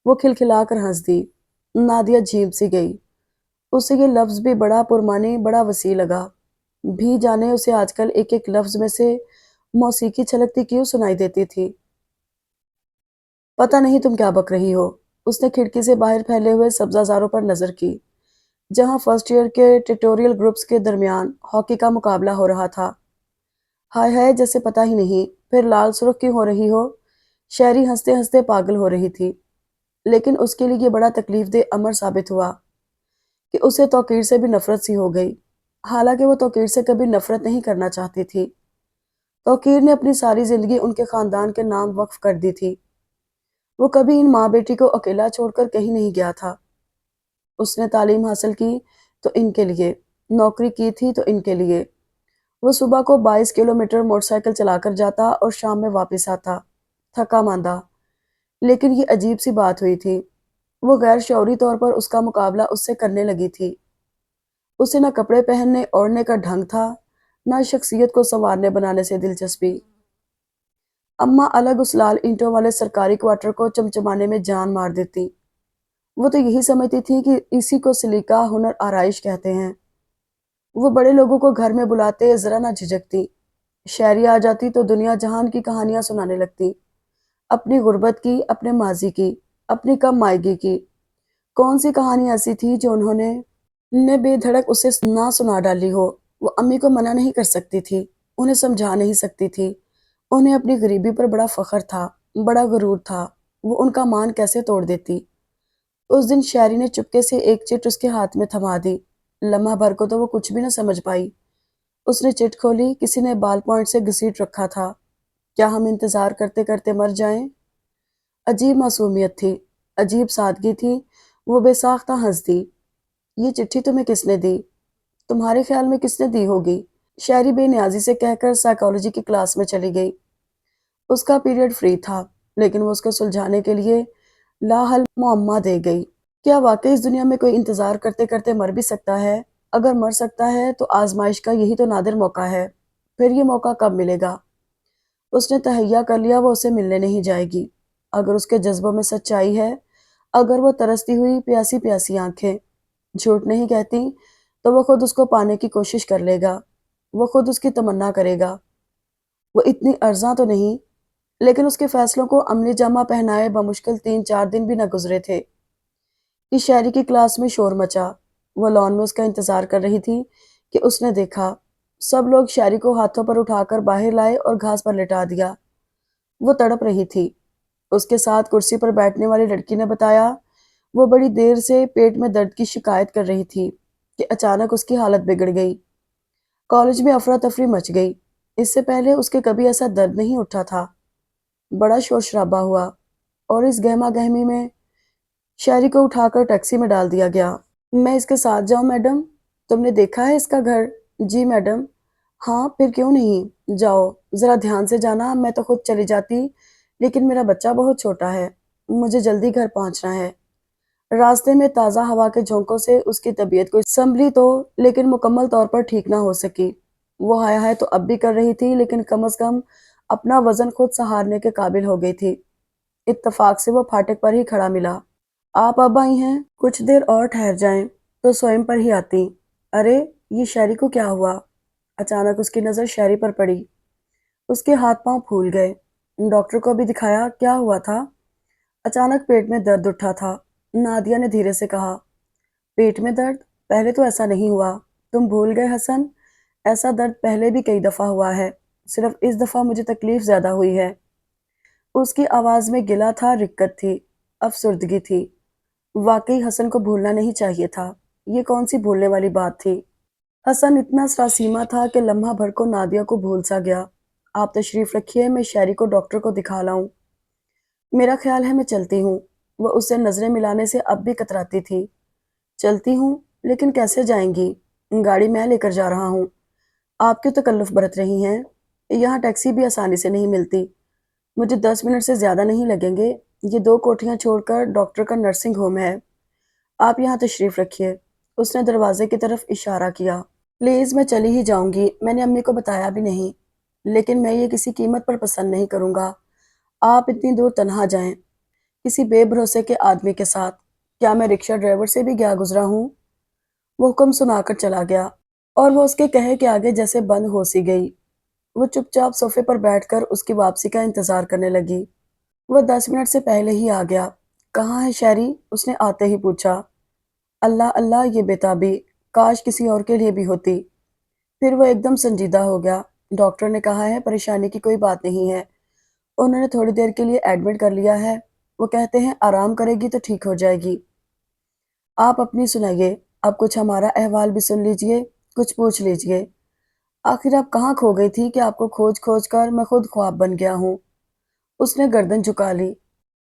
S1: وہ کھلکھلا کر ہنس دی۔ نادیہ جھیپ سی گئی۔ اسے یہ لفظ بھی بڑا پرمعنی، بڑا وسیع لگا۔ بھی جانے اسے آج کل ایک ایک لفظ میں سے موسیقی چھلکتی کیوں سنائی دیتی تھی۔ پتہ نہیں تم کیا بک رہی ہو۔ اس نے کھڑکی سے باہر پھیلے ہوئے سبزہ زاروں پر نظر کی، جہاں فرسٹ ایئر کے ٹیٹوریل گروپس کے درمیان ہاکی کا مقابلہ ہو رہا تھا۔ ہائے ہائے، جیسے پتہ ہی نہیں، پھر لال سرخ کیوں ہو رہی ہو؟ شہری ہنستے ہنستے پاگل ہو رہی تھی۔ لیکن اس کے لیے یہ بڑا تکلیف دہ امر ثابت ہوا کہ اسے توقیر سے بھی نفرت سی ہو گئی، حالانکہ وہ توقیر سے کبھی نفرت نہیں کرنا چاہتی تھی۔ توقیر نے اپنی ساری زندگی ان کے خاندان کے نام وقف کر دی تھی۔ وہ کبھی ان ماں بیٹی کو اکیلا چھوڑ کر کہیں نہیں گیا تھا۔ اس نے تعلیم حاصل کی تو ان کے لیے، نوکری کی تھی تو ان کے لیے۔ وہ صبح کو 22 کلومیٹر موٹر سائیکل چلا کر جاتا اور شام میں واپس آتا، تھکا ماندہ۔ لیکن یہ عجیب سی بات ہوئی تھی، وہ غیر شعوری طور پر اس کا مقابلہ اس سے کرنے لگی تھی۔ اسے نہ کپڑے پہننے اوڑھنے کا ڈھنگ تھا، نہ شخصیت کو سنوارنے بنانے سے دلچسپی۔ اماں الگ اس لال اینٹوں والے سرکاری کوارٹر کو چمچمانے میں جان مار دیتی۔ وہ تو یہی سمجھتی تھی کہ اسی کو سلیقہ، ہنر، آرائش کہتے ہیں۔ وہ بڑے لوگوں کو گھر میں بلاتے ذرا نہ جھجکتی۔ شہری آ جاتی تو دنیا جہان کی کہانیاں سنانے لگتی، اپنی غربت کی، اپنے ماضی کی، اپنی کم مائگی کی۔ کون سی کہانی ایسی تھی جو انہوں نے بے دھڑک اسے نہ سنا ڈالی ہو؟ وہ امی کو منع نہیں کر سکتی تھی، انہیں سمجھا نہیں سکتی تھی۔ انہیں اپنی غریبی پر بڑا فخر تھا، بڑا غرور تھا۔ وہ ان کا مان کیسے توڑ دیتی؟ اس دن شہری نے چپکے سے ایک چٹ اس کے ہاتھ میں تھما دی۔ لمحہ بھر کو تو وہ کچھ بھی نہ سمجھ پائی۔ اس نے چٹ کھولی، کسی نے بال پوائنٹ سے گھسیٹ رکھا تھا۔ کیا ہم انتظار کرتے کرتے مر جائیں؟ عجیب معصومیت تھی، عجیب سادگی تھی۔ وہ بے ساختہ ہنس دی۔ یہ چٹھی تمہیں کس نے دی؟ تمہارے خیال میں کس نے دی ہوگی؟ شہری بے نیازی سے کہہ کر سائیکالوجی کی کلاس میں چلی گئی۔ اس کا پیریڈ فری تھا، لیکن وہ اس کو سلجھانے کے لیے لا حل معمہ دے گئی۔ کیا واقعی اس دنیا میں کوئی انتظار کرتے کرتے مر بھی سکتا ہے؟ اگر مر سکتا ہے تو آزمائش کا یہی تو نادر موقع ہے۔ پھر یہ موقع کب ملے گا؟ اس نے تہیہ کر لیا وہ اسے ملنے نہیں جائے گی۔ اگر اس کے جذبوں میں سچائی ہے، اگر وہ ترستی ہوئی پیاسی پیاسی آنکھیں جھوٹ نہیں کہتی، تو وہ خود اس کو پانے کی کوشش کر لے گا، وہ خود اس کی تمنا کرے گا۔ وہ اتنی ارزاں تو نہیں، لیکن اس کے فیصلوں کو عملی جامہ پہنائے بمشکل 3-4 دن بھی نہ گزرے تھے کہ شہری کی کلاس میں شور مچا۔ وہ لان میں اس کا انتظار کر رہی تھی کہ اس نے دیکھا سب لوگ شہری کو ہاتھوں پر اٹھا کر باہر لائے اور گھاس پر لٹا دیا۔ وہ تڑپ رہی تھی۔ اس کے ساتھ کرسی پر بیٹھنے والی لڑکی نے بتایا وہ بڑی دیر سے پیٹ میں درد کی شکایت کر رہی تھی کہ اچانک اس کی حالت بگڑ گئی۔ کالج میں افراتفری مچ گئی۔ اس سے پہلے اس کے کبھی ایسا درد نہیں اٹھا تھا۔ بڑا شور شرابہ ہوا اور اس گہما گہمی میں شہری کو اٹھا کر ٹیکسی میں ڈال دیا گیا۔ میں اس کے ساتھ جاؤں میڈم؟ تم نے دیکھا ہے اس کا گھر؟ جی میڈم۔ ہاں پھر کیوں نہیں، جاؤ، ذرا دھیان سے جانا۔ میں تو خود چلی جاتی، لیکن میرا بچہ بہت چھوٹا ہے، مجھے جلدی گھر پہنچنا ہے۔ راستے میں تازہ ہوا کے جھونکوں سے اس کی طبیعت کو سنبھلی تو، لیکن مکمل طور پر ٹھیک نہ ہو سکی۔ وہ ہائے ہائے تو اب بھی کر رہی تھی، لیکن کم از کم اپنا وزن خود سہارنے کے قابل ہو گئی تھی۔ اتفاق سے وہ پھاٹک پر ہی کھڑا ملا۔ آپ اب آئی ہیں؟ کچھ دیر اور ٹھہر جائیں تو سوئم پر ہی آتی۔ ارے یہ شہری کو کیا ہوا؟ اچانک اس کی نظر شہری پر پڑی۔ اس کے ہاتھ پاؤں پھول گئے۔ ڈاکٹر کو بھی دکھایا؟ کیا ہوا تھا؟ اچانک پیٹ میں درد اٹھا تھا۔ نادیہ نے دھیرے سے کہا۔ پیٹ میں درد؟ پہلے تو ایسا نہیں ہوا۔ تم بھول گئے حسن، ایسا درد پہلے بھی کئی دفعہ ہوا ہے، صرف اس دفعہ مجھے تکلیف زیادہ ہوئی ہے۔ اس کی آواز میں گلہ تھا، رقت تھی، افسردگی تھی۔ واقعی حسن کو بھولنا نہیں چاہیے تھا۔ یہ کون سی بھولنے والی بات تھی؟ حسن اتنا سراسیمہ تھا کہ لمحہ بھر کو نادیہ کو بھول سا گیا۔ آپ تشریف رکھیے، میں شہری کو ڈاکٹر کو دکھا لاؤں۔ میرا خیال ہے میں چلتی ہوں۔ وہ اس سے نظریں ملانے سے اب بھی کتراتی تھی۔ چلتی ہوں؟ لیکن کیسے جائیں گی؟ گاڑی میں لے کر جا رہا ہوں۔ آپ کیوں تکلف برت رہی ہیں؟ یہاں ٹیکسی بھی آسانی سے نہیں ملتی۔ مجھے 10 منٹ سے زیادہ نہیں لگیں گے۔ یہ 2 کوٹھیاں چھوڑ کر ڈاکٹر کا نرسنگ ہوم ہے۔ آپ یہاں تشریف رکھیے۔ اس نے دروازے کی طرف اشارہ کیا۔ پلیز میں چلی ہی جاؤں گی، میں نے امی کو بتایا بھی نہیں، لیکن میں یہ کسی قیمت پر پسند نہیں کروں گا۔ آپ اتنی دور تنہا جائیں، کسی بے بھروسے کے آدمی کے ساتھ۔ کیا میں رکشہ ڈرائیور سے بھی گیا گزرا ہوں؟ وہ حکم سنا کر چلا گیا اور وہ اس کے کہے کے آگے جیسے بند ہو سی گئی۔ وہ چپ چاپ صوفے پر بیٹھ کر اس کی واپسی کا انتظار کرنے لگی۔ وہ 10 منٹ سے پہلے ہی آ گیا۔ کہاں ہے شہری؟ اس نے آتے ہی پوچھا۔ اللہ اللہ، یہ بےتابی کاش کسی اور کے لیے بھی ہوتی۔ پھر وہ ایک دم سنجیدہ ہو گیا۔ ڈاکٹر نے کہا ہے پریشانی کی کوئی بات نہیں ہے، انہوں نے تھوڑی دیر کے لیے ایڈمٹ کر لیا ہے۔ وہ کہتے ہیں آرام کرے گی تو ٹھیک ہو جائے گی۔ آپ اپنی سنائیے، اب کچھ ہمارا احوال بھی سن لیجئے، کچھ پوچھ لیجئے۔ آخر آپ کہاں کھو گئی تھی کہ آپ کو کھوج کھوج کر میں خود خواب بن گیا ہوں؟ اس نے گردن جھکا لی۔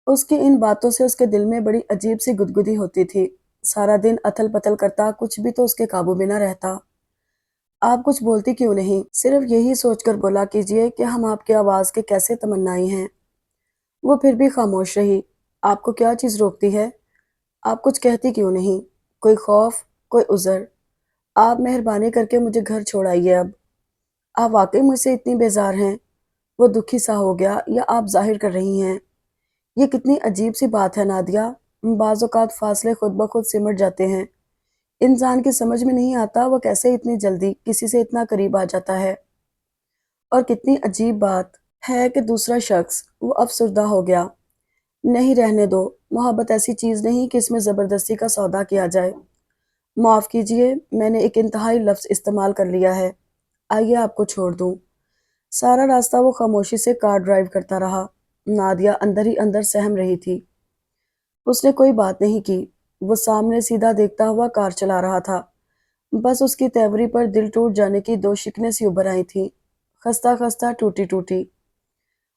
S1: اس کی ان باتوں سے اس کے دل میں بڑی عجیب سی گدگدی ہوتی تھی۔ سارا دن اتھل پتھل کرتا کچھ بھی تو اس کے قابو میں نہ رہتا۔ آپ کچھ بولتی کیوں نہیں؟ صرف یہی سوچ کر بولا کیجئے کہ ہم آپ کی آواز کے کیسے تمنائی ہیں۔ وہ پھر بھی خاموش رہی۔ آپ کو کیا چیز روکتی ہے؟ آپ کچھ کہتی کیوں نہیں؟ کوئی خوف، کوئی عذر؟ آپ مہربانی کر کے مجھے گھر چھوڑ آئیے اب۔ آپ واقعی مجھ سے اتنی بیزار ہیں؟ وہ دکھی سا ہو گیا، یا آپ ظاہر کر رہی ہیں؟ یہ کتنی عجیب سی بات ہے نادیہ۔ بعض اوقات فاصلے خود بخود سمٹ جاتے ہیں۔ انسان کی سمجھ میں نہیں آتا وہ کیسے اتنی جلدی کسی سے اتنا قریب آ جاتا ہے۔ اور کتنی عجیب بات ہے کہ دوسرا شخص، وہ افسردہ ہو گیا۔ نہیں، رہنے دو، محبت ایسی چیز نہیں کہ اس میں زبردستی کا سودا کیا جائے۔ معاف کیجئے، میں نے ایک انتہائی لفظ استعمال کر لیا ہے۔ آئیے آپ کو چھوڑ دوں۔ سارا راستہ وہ خاموشی سے کار ڈرائیو کرتا رہا۔ نادیہ اندر ہی اندر سہم رہی تھی۔ اس نے کوئی بات نہیں کی۔ وہ سامنے سیدھا دیکھتا ہوا کار چلا رہا تھا۔ بس اس کی تیوری پر دل ٹوٹ جانے کی دو شکنیں سی ابھر آئی تھیں، خستہ خستہ، ٹوٹی ٹوٹی۔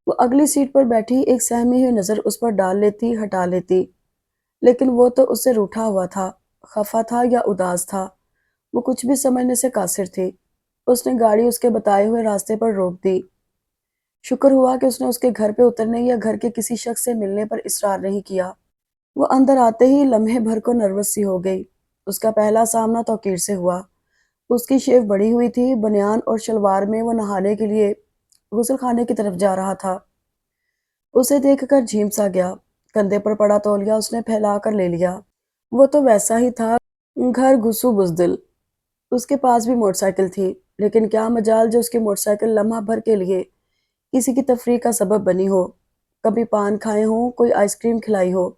S1: وہ اگلی سیٹ پر بیٹھی ایک سہمی ہوئی نظر اس پر ڈال لیتی، ہٹا لیتی، لیکن وہ تو اس سے روٹھا ہوا تھا، خفا تھا یا اداس تھا، وہ کچھ بھی سمجھنے سے قاصر تھی۔ اس نے گاڑی اس کے بتائے ہوئے راستے پر روک دی۔ شکر ہوا کہ اس نے اس کے گھر پہ اترنے یا گھر کے کسی شخص سے ملنے پر اصرار نہیں کیا۔ وہ اندر آتے ہی لمحے بھر کو نروس سی ہو گئی۔ اس کا پہلا سامنا توقیر سے ہوا۔ اس کی شیو بڑھی ہوئی تھی، بنیان اور شلوار میں وہ نہانے کے لیے غسل خانے کی طرف جا رہا تھا۔ اسے دیکھ کر جھیم سا گیا۔ کندھے پر پڑا تولیہ اس نے پھیلا کر لے لیا۔ وہ تو ویسا ہی تھا، گھر گھسو بزدل۔ اس کے پاس بھی موٹر سائیکل تھی، لیکن کیا مجال جو اس کی موٹر سائیکل لمحہ بھر کے لیے کسی کی تفریح کا سبب بنی ہو، کبھی پان کھائے ہوں، کوئی آئس کریم کھلائی ہو۔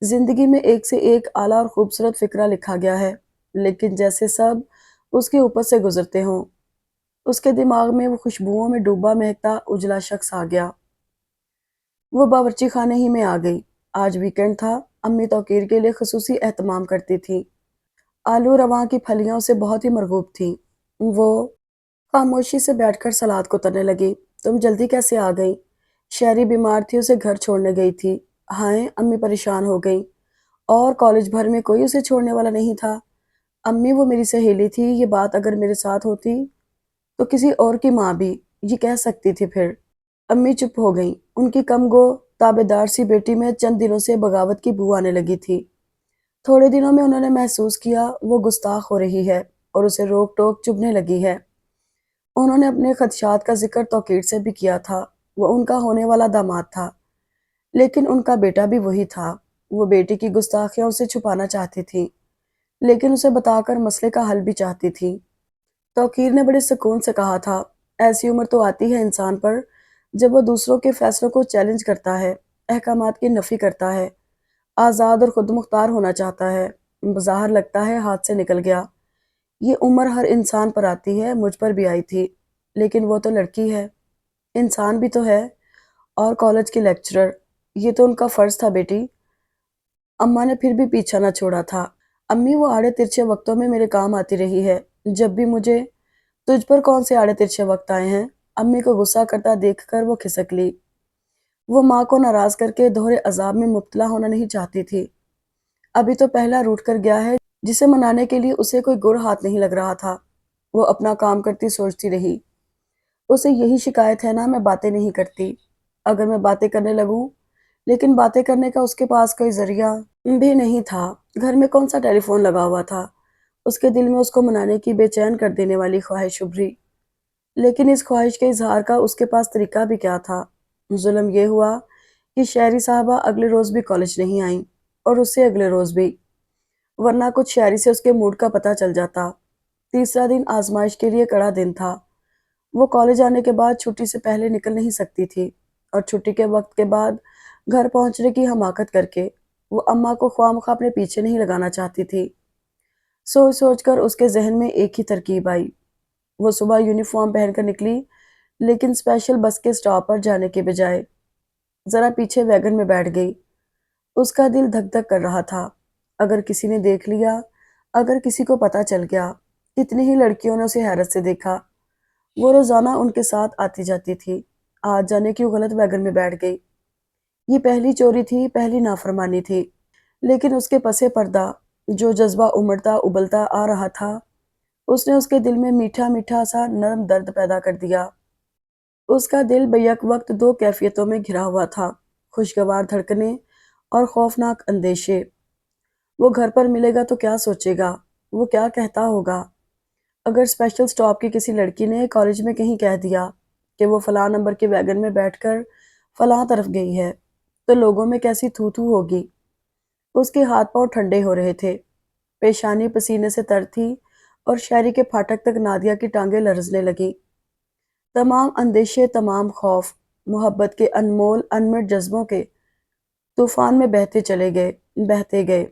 S1: زندگی میں ایک سے ایک اعلیٰ اور خوبصورت فقرہ لکھا گیا ہے، لیکن جیسے سب اس کے اوپر سے گزرتے ہوں۔ اس کے دماغ میں وہ خوشبوؤں میں ڈوبا مہکتا اجلا شخص آ گیا۔ وہ باورچی خانے ہی میں آ گئی۔ آج ویکنڈ تھا، امی توقیر کے لیے خصوصی اہتمام کرتی تھی۔ آلو رواں کی پھلیاں اسے بہت ہی مرغوب تھیں۔ وہ خاموشی سے بیٹھ کر سلاد کو تلنے لگی۔ تم جلدی کیسے آ گئی؟ شہری بیمار تھی، اسے گھر چھوڑنے گئی تھی۔ ہائے، امی پریشان ہو گئی۔ اور کالج بھر میں کوئی اسے چھوڑنے والا نہیں تھا۔ امی، وہ میری سہیلی تھی، یہ بات اگر میرے ساتھ ہوتی تو کسی اور کی ماں بھی یہ کہہ سکتی تھی پھر۔ امی چپ ہو گئیں۔ ان کی کم گو تابع دار سی بیٹی میں چند دنوں سے بغاوت کی بو آنے لگی تھی۔ تھوڑے دنوں میں انہوں نے محسوس کیا وہ گستاخ ہو رہی ہے اور اسے روک ٹوک چبھنے لگی ہے۔ انہوں نے اپنے خدشات کا ذکر توقیر سے بھی کیا تھا۔ وہ ان کا ہونے والا داماد تھا، لیکن ان کا بیٹا بھی وہی تھا۔ وہ بیٹی کی گستاخیاں اسے چھپانا چاہتی تھی، لیکن اسے بتا کر مسئلے کا حل بھی چاہتی تھی۔ توقیر نے بڑے سکون سے کہا تھا، ایسی عمر تو آتی ہے انسان پر جب وہ دوسروں کے فیصلوں کو چیلنج کرتا ہے، احکامات کی نفی کرتا ہے، آزاد اور خود مختار ہونا چاہتا ہے۔ بظاہر لگتا ہے ہاتھ سے نکل گیا۔ یہ عمر ہر انسان پر آتی ہے، مجھ پر بھی آئی تھی، لیکن وہ تو لڑکی ہے، انسان بھی تو ہے، اور کالج کی لیکچرر، یہ تو ان کا فرض تھا بیٹی۔ اماں نے پھر بھی پیچھا نہ چھوڑا تھا۔ امی، وہ آڑے ترچھے وقتوں میں میرے کام آتی رہی ہے، جب بھی مجھے تجھ پر کون سے آڑے ترچھے وقت آئے ہیں؟ امی کو غصہ کرتا دیکھ کر وہ کھسک لی۔ وہ ماں کو ناراض کر کے دوہرے عذاب میں مبتلا ہونا نہیں چاہتی تھی۔ ابھی تو پہلا روٹ کر گیا ہے جسے منانے کے لیے اسے کوئی گر ہاتھ نہیں لگ رہا تھا۔ وہ اپنا کام کرتی سوچتی رہی۔ اسے یہی شکایت ہے نا، میں باتیں نہیں کرتی۔ اگر میں باتیں کرنے لگوں، لیکن باتیں کرنے کا اس کے پاس کوئی ذریعہ بھی نہیں تھا۔ گھر میں کون سا ٹیلی فون لگا ہوا تھا؟ اس کے دل میں اس کو منانے کی بے چین کر دینے والی خواہش ابھری، لیکن اس خواہش کے اظہار کا اس کے پاس طریقہ بھی کیا تھا؟ ظلم یہ ہوا کہ شہری صاحبہ اگلے روز بھی کالج نہیں آئیں، اور اس سے اگلے روز بھی، ورنہ کچھ شاعری سے اس کے موڈ کا پتہ چل جاتا۔ تیسرا دن آزمائش کے لیے کڑا دن تھا۔ وہ کالج آنے کے بعد چھٹی سے پہلے نکل نہیں سکتی تھی، اور چھٹی کے وقت کے بعد گھر پہنچنے کی حماقت کر کے وہ اماں کو خواہ مخواہ اپنے پیچھے نہیں لگانا چاہتی تھی۔ سوچ سوچ کر اس کے ذہن میں ایک ہی ترکیب آئی۔ وہ صبح یونیفارم پہن کر نکلی، لیکن اسپیشل بس کے سٹاپ پر جانے کے بجائے ذرا پیچھے ویگن میں بیٹھ گئی۔ اس کا دل دھک دھک کر رہا تھا۔ اگر کسی نے دیکھ لیا، اگر کسی کو پتہ چل گیا۔ کتنی ہی لڑکیوں نے اسے حیرت سے دیکھا۔ وہ روزانہ ان کے ساتھ آتی جاتی تھی۔ آج جانے کیوں غلط ویگن میں بیٹھ گئی۔ یہ پہلی چوری تھی، پہلی نافرمانی تھی۔ لیکن اس کے پس پردہ جو جذبہ امڑتا ابلتا آ رہا تھا، اس نے اس کے دل میں میٹھا میٹھا سا نرم درد پیدا کر دیا۔ اس کا دل بیک وقت دو کیفیتوں میں گھرا ہوا تھا، خوشگوار دھڑکنیں اور خوفناک اندیشے۔ وہ گھر پر ملے گا تو کیا سوچے گا، وہ کیا کہتا ہوگا۔ اگر اسپیشل اسٹاپ کی کسی لڑکی نے کالج میں کہیں کہہ دیا کہ وہ فلاں نمبر کے ویگن میں بیٹھ کر فلاں طرف گئی ہے، تو لوگوں میں کیسی تھو تھو ہوگی۔ اس کے ہاتھ پاؤں ٹھنڈے ہو رہے تھے، پیشانی پسینے سے تر تھی اور شہری کے پھاٹک تک نادیہ کی ٹانگیں لرزنے لگیں۔ تمام اندیشے، تمام خوف، محبت کے انمول انمٹ جذبوں کے طوفان میں بہتے گئے،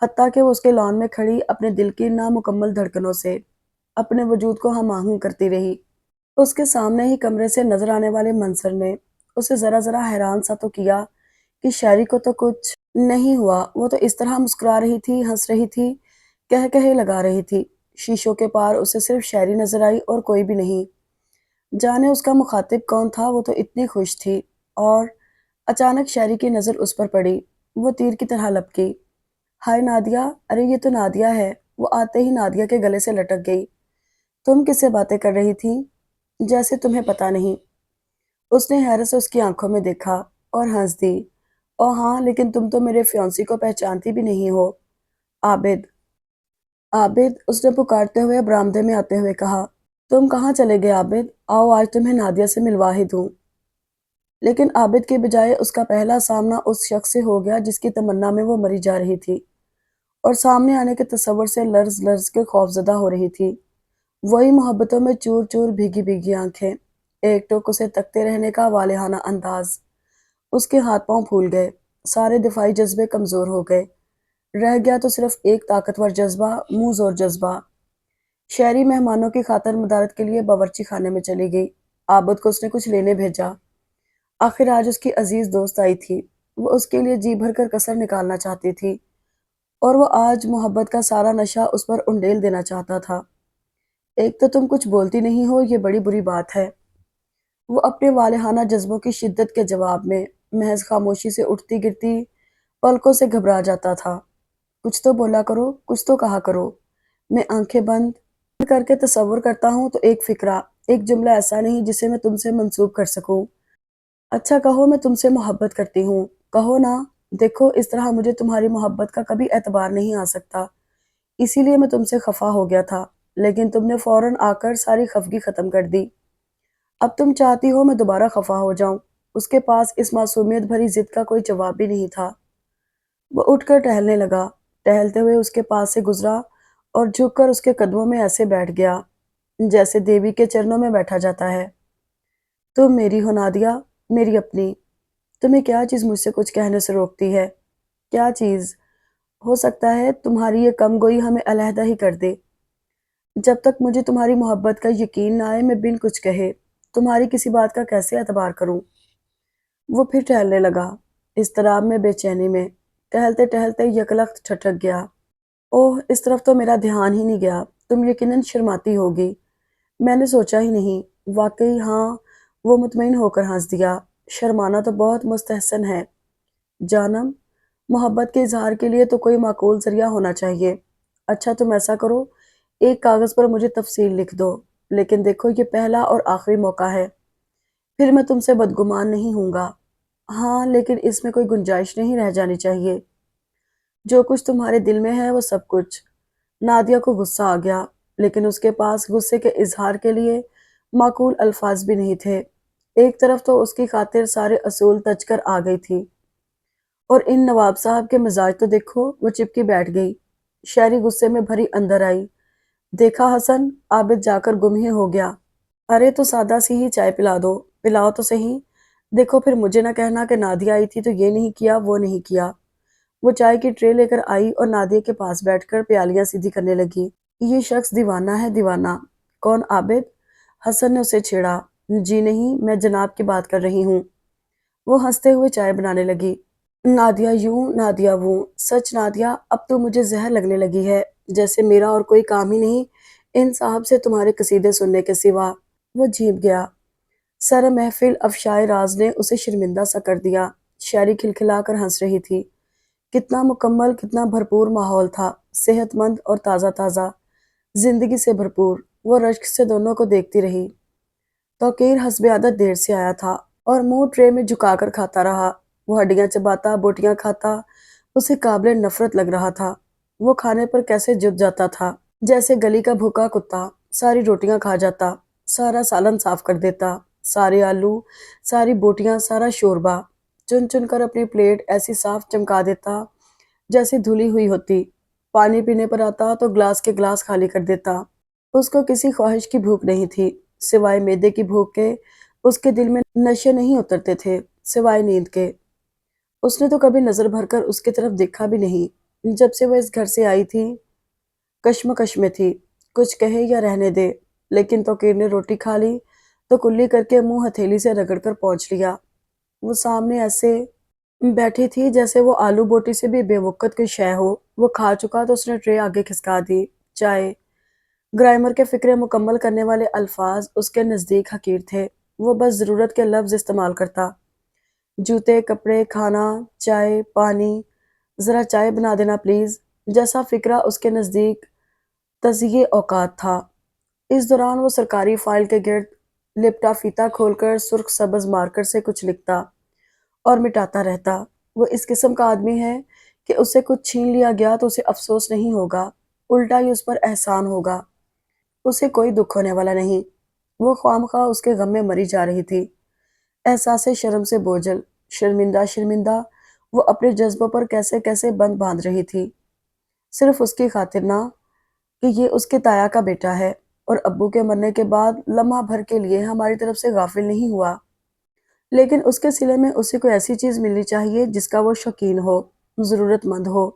S1: حتیٰ کہ وہ اس کے لان میں کھڑی اپنے دل کی نامکمل دھڑکنوں سے اپنے وجود کو ہم آہنگ کرتی رہی۔ اس کے سامنے ہی کمرے سے نظر آنے والے منظر نے اسے ذرا ذرا حیران سا تو کیا کہ شہری کو تو کچھ نہیں ہوا۔ وہ تو اس طرح مسکرا رہی تھی، ہنس رہی تھی، کہے لگا رہی تھی۔ شیشوں کے پار اسے صرف شہری نظر آئی اور کوئی بھی نہیں۔ جانے اس کا مخاطب کون تھا، وہ تو اتنی خوش تھی۔ اور اچانک شہری کی نظر اس پر پڑی، وہ تیر کی طرح لپکی۔ ہائے نادیہ، ارے یہ تو نادیہ ہے۔ وہ آتے ہی نادیہ کے گلے سے لٹک گئی۔ تم کس سے باتیں کر رہی تھی؟ جیسے تمہیں پتہ نہیں۔ اس نے حیرت سے اس کی آنکھوں میں دیکھا اور ہنس دی۔ اوہ ہاں، لیکن تم تو میرے فیونسی کو پہچانتی بھی نہیں ہو۔ عابد، عابد، اس نے پکارتے ہوئے برآمدے میں آتے ہوئے کہا۔ تم کہاں چلے گئے عابد؟ آؤ آج تمہیں نادیہ سے ملوا ہی دوں۔ لیکن عابد کے بجائے اس کا پہلا سامنا اس شخص سے ہو گیا جس کی تمنا میں وہ مری جا رہی تھی اور سامنے آنے کے تصور سے لرز لرز کے خوفزدہ ہو رہی تھی۔ وہی محبتوں میں چور چور بھیگی بھیگی آنکھیں، ایک ٹوک اسے تکتے رہنے کا والہانہ انداز۔ اس کے ہاتھ پاؤں پھول گئے، سارے دفاعی جذبے کمزور ہو گئے، رہ گیا تو صرف ایک طاقتور جذبہ، منہ زور جذبہ۔ شہری مہمانوں کی خاطر مدارت کے لیے باورچی خانے میں چلی گئی۔ عابد کو اس نے کچھ لینے بھیجا۔ آخر آج اس کی عزیز دوست آئی تھی، وہ اس کے لیے جی بھر کر کسر نکالنا چاہتی تھی اور وہ آج محبت کا سارا نشہ اس پر انڈیل دینا چاہتا تھا۔ ایک تو تم کچھ بولتی نہیں ہو، یہ بڑی بری بات ہے۔ وہ اپنے والہانہ جذبوں کی شدت کے جواب میں محض خاموشی سے اٹھتی گرتی پلکوں سے گھبرا جاتا تھا۔ کچھ تو بولا کرو، کچھ تو کہا کرو۔ میں آنکھیں بند کر کے تصور کرتا ہوں تو ایک فقرہ، ایک جملہ ایسا نہیں جسے میں تم سے منسوب کر سکوں۔ اچھا کہو میں تم سے محبت کرتی ہوں، کہو نا۔ دیکھو اس طرح مجھے تمہاری محبت کا کبھی اعتبار نہیں آ سکتا، اسی لیے میں تم سے خفا ہو گیا تھا، لیکن تم نے فوراً آ کر ساری خفگی ختم کر دی۔ اب تم چاہتی ہو میں دوبارہ خفا ہو جاؤں۔ اس کے پاس اس معصومیت بھری ضد کا کوئی جواب بھی نہیں تھا۔ وہ اٹھ کر ٹہلنے لگا، ٹہلتے ہوئے اس کے پاس سے گزرا اور جھک کر اس کے قدموں میں ایسے بیٹھ گیا جیسے دیوی کے چرنوں میں بیٹھا جاتا ہے۔ تم میری ہو نادیہ، میری اپنی۔ تمہیں کیا چیز مجھ سے کچھ کہنے سے روکتی ہے؟ کیا چیز؟ ہو سکتا ہے تمہاری یہ کم گوئی ہمیں علیحدہ ہی کر دے۔ جب تک مجھے تمہاری محبت کا یقین نہ آئے میں بن کچھ کہے تمہاری کسی بات کا کیسے اعتبار کروں؟ وہ پھر ٹہلنے لگا، اضطراب میں، بے چینی میں، ٹہلتے ٹہلتے یکلخت ٹھٹک گیا۔ اوہ اس طرف تو میرا دھیان ہی نہیں گیا، تم یقیناً شرماتی ہوگی۔ میں نے سوچا ہی نہیں۔ واقعی ہاں، وہ مطمئن ہو کر ہنس دیا۔ شرمانا تو بہت مستحسن ہے جانم، محبت کے اظہار کے لیے تو کوئی معقول ذریعہ ہونا چاہیے۔ اچھا تم ایسا کرو، ایک کاغذ پر مجھے تفصیل لکھ دو، لیکن دیکھو یہ پہلا اور آخری موقع ہے، پھر میں تم سے بدگمان نہیں ہوں گا۔ ہاں لیکن اس میں کوئی گنجائش نہیں رہ جانی چاہیے۔ جو کچھ تمہارے دل میں ہے وہ سب کچھ۔ نادیہ کو غصہ آ گیا، لیکن اس کے پاس غصے کے اظہار کے لیے معقول الفاظ بھی نہیں تھے۔ ایک طرف تو اس کی خاطر سارے اصول تج کر آ گئی تھی اور ان نواب صاحب کے مزاج تو دیکھو۔ وہ چپکی بیٹھ گئی۔ شہری غصے میں بھری اندر آئی۔ دیکھا حسن، عابد جا کر گم ہی ہو گیا۔ ارے تو سادہ سی ہی چائے پلا دو، پلاؤ تو صحیح۔ دیکھو پھر مجھے نہ کہنا کہ نادیہ آئی تھی تو یہ نہیں کیا وہ نہیں کیا۔ وہ چائے کی ٹرے لے کر آئی اور نادیہ کے پاس بیٹھ کر پیالیاں سیدھی کرنے لگی۔ یہ شخص دیوانہ ہے، دیوانہ۔ کون عابد؟ حسن نے اسے چھیڑا۔ جی نہیں، میں جناب کی بات کر رہی ہوں۔ وہ ہنستے ہوئے چائے بنانے لگی۔ نادیہ یوں نادیہ وہ، سچ نادیہ اب تو مجھے زہر لگنے لگی ہے، جیسے میرا اور کوئی کام ہی نہیں ان صاحب سے تمہارے قصیدے سننے کے سوا۔ وہ جھیپ گیا۔ سر محفل افشائے راز نے اسے شرمندہ سا کر دیا۔ شاعری کھلکھلا کر ہنس رہی تھی۔ کتنا مکمل، کتنا بھرپور ماحول تھا، صحت مند اور تازہ تازہ، زندگی سے بھرپور۔ وہ رشک سے دونوں کو دیکھتی رہی۔ توقیر حسب عادت دیر سے آیا تھا اور منہ ٹرے میں جھکا کر کھاتا رہا۔ وہ ہڈیاں چباتا، بوٹیاں کھاتا، اسے قابل نفرت لگ رہا تھا۔ وہ کھانے پر کیسے جت جاتا تھا، جیسے گلی کا بھوکا کتا۔ ساری روٹیاں کھا جاتا، سارا سالن صاف کر دیتا، سارے آلو، ساری بوٹیاں، سارا شوربہ چن چن کر اپنی پلیٹ ایسی صاف چمکا دیتا جیسے دھلی ہوئی ہوتی۔ پانی پینے پر آتا تو گلاس کے گلاس خالی کر دیتا۔ اس کو کسی خواہش کی بھوک نہیں تھی سوائے معدے کی بھوک کے۔ اس کے دل میں نشے نہیں اترتے تھے سوائے نیند کے۔ اس نے تو کبھی نظر بھر کر اس کی طرف دیکھا بھی نہیں۔ جب سے وہ اس گھر سے آئی تھی کشمکش میں تھی، کچھ کہے یا رہنے دے، لیکن توقیر نے روٹی کھا لی تو کلی کر کے منہ ہتھیلی سے رگڑ کر پہنچ لیا۔ وہ سامنے ایسے بیٹھی تھی جیسے وہ آلو بوٹی سے بھی بے وقت کوئی شے ہو۔ وہ کھا چکا تو اس نے ٹرے آگے کھسکا دی۔ چائے، گرامر کے فقرے مکمل کرنے والے الفاظ اس کے نزدیک حقیر تھے۔ وہ بس ضرورت کے لفظ استعمال کرتا۔ جوتے، کپڑے، کھانا، چائے، پانی، ذرا چائے بنا دینا پلیز، جیسا فقرہ اس کے نزدیک تضییع اوقات تھا۔ اس دوران وہ سرکاری فائل کے گرد لپٹا فیتا کھول کر سرخ سبز مارکر سے کچھ لکھتا اور مٹاتا رہتا۔ وہ اس قسم کا آدمی ہے کہ اسے کچھ چھین لیا گیا تو اسے افسوس نہیں ہوگا، الٹا ہی اس پر احسان ہوگا۔ اسے کوئی دکھ ہونے والا نہیں۔ وہ خواہ اس کے غم میں مری جا رہی تھی، احساس شرم سے بوجھل، شرمندہ شرمندہ۔ وہ اپنے جذبوں پر کیسے کیسے بند باندھ رہی تھی، صرف اس کی خاطر نہ کہ یہ اس کے تایا کا بیٹا ہے اور ابو کے مرنے کے بعد لمحہ بھر کے لیے ہماری طرف سے غافل نہیں ہوا۔ لیکن اس کے سلے میں اسے کوئی ایسی چیز ملنی چاہیے جس کا وہ شوقین ہو، ضرورت مند ہو۔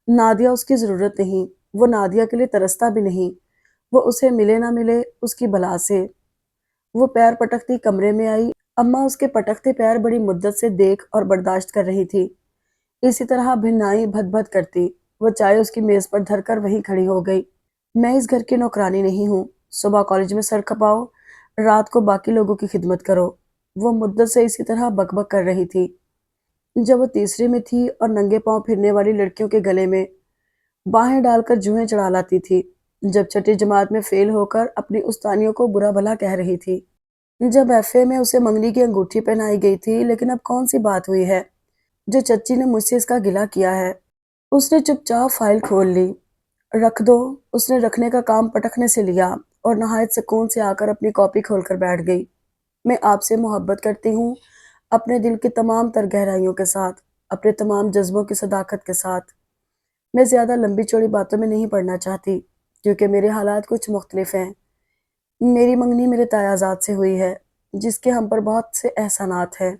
S1: نادیہ اس کی ضرورت نہیں، وہ نادیہ کے لیے ترستا بھی نہیں۔ وہ اسے ملے نہ ملے اس کی بلا سے۔ وہ پیر پٹکتی کمرے میں آئی۔ اماں اس کے پٹکتے پیر بڑی مدت سے دیکھ اور برداشت کر رہی تھی۔ اسی طرح بھنائی بھد بھد کرتی۔ وہ چائے اس کی میز پر دھر کر وہیں کھڑی ہو گئی۔ میں اس گھر کی نوکرانی نہیں ہوں، صبح کالج میں سر کھپاؤ، رات کو باقی لوگوں کی خدمت کرو۔ وہ مدت سے اسی طرح بک بک کر رہی تھی۔ جب وہ تیسری میں تھی اور ننگے پاؤں پھرنے والی لڑکیوں کے گلے میں باہیں ڈال کر جوئیں چڑھا لاتی تھی، جب چھٹی جماعت میں فیل ہو کر اپنی استانیوں کو برا بھلا کہہ رہی تھی، جب ایف اے میں اسے منگنی کی انگوٹھی پہنائی گئی تھی، لیکن اب کون سی بات ہوئی ہے جو چچی نے مجھ سے اس کا گلہ کیا ہے۔ اس نے چپ چاپ فائل کھول لی۔ رکھ دو، اس نے رکھنے کا کام پٹکنے سے لیا اور نہایت سکون سے آ کر اپنی کاپی کھول کر بیٹھ گئی۔ میں آپ سے محبت کرتی ہوں، اپنے دل کی تمام تر گہرائیوں کے ساتھ، اپنے تمام جذبوں کی صداقت کے ساتھ۔ میں زیادہ لمبی چوڑی باتوں میں نہیں پڑھنا چاہتی کیونکہ میرے حالات کچھ مختلف ہیں۔ میری منگنی میرے تایازاد سے ہوئی ہے جس کے ہم پر بہت سے احسانات ہیں۔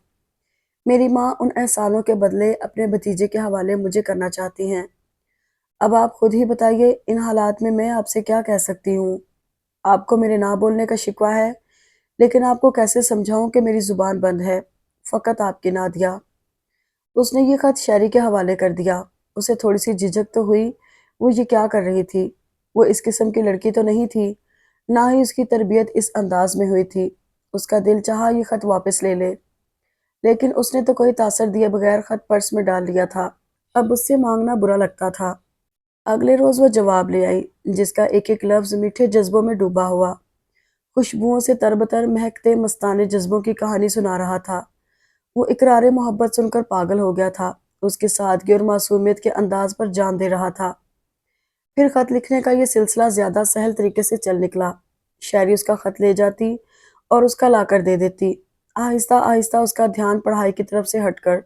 S1: میری ماں ان احسانوں کے بدلے اپنے بھتیجے کے حوالے مجھے کرنا چاہتی ہیں۔ اب آپ خود ہی بتائیے ان حالات میں آپ سے کیا کہہ سکتی ہوں۔ آپ کو میرے نہ بولنے کا شکوہ ہے، لیکن آپ کو کیسے سمجھاؤں کہ میری زبان بند ہے، فقط آپ کی نادیہ۔ اس نے یہ خط شاعری کے حوالے کر دیا۔ اسے تھوڑی سی جھجک تو ہوئی، وہ یہ کیا کر رہی تھی؟ وہ اس قسم کی لڑکی تو نہیں تھی، نہ ہی اس کی تربیت اس انداز میں ہوئی تھی۔ اس کا دل چاہا یہ خط واپس لے لے، لیکن اس نے تو کوئی تاثر دیے بغیر خط پرس میں ڈال لیا تھا۔ اب اس سے مانگنا برا لگتا تھا۔ اگلے روز وہ جواب لے آئی جس کا ایک ایک لفظ میٹھے جذبوں میں ڈوبا ہوا، خوشبوؤں سے تربتر مہکتے مستانہ جذبوں کی کہانی سنا رہا تھا۔ وہ اقرار محبت سن کر پاگل ہو گیا تھا، اس کی سادگی اور معصومیت کے انداز پر جان دے رہا تھا۔ پھر خط لکھنے کا یہ سلسلہ زیادہ سہل طریقے سے چل نکلا۔ شاعری اس کا خط لے جاتی اور اس کا لا کر دے دیتی۔ آہستہ آہستہ اس کا دھیان پڑھائی کی طرف سے ہٹ کر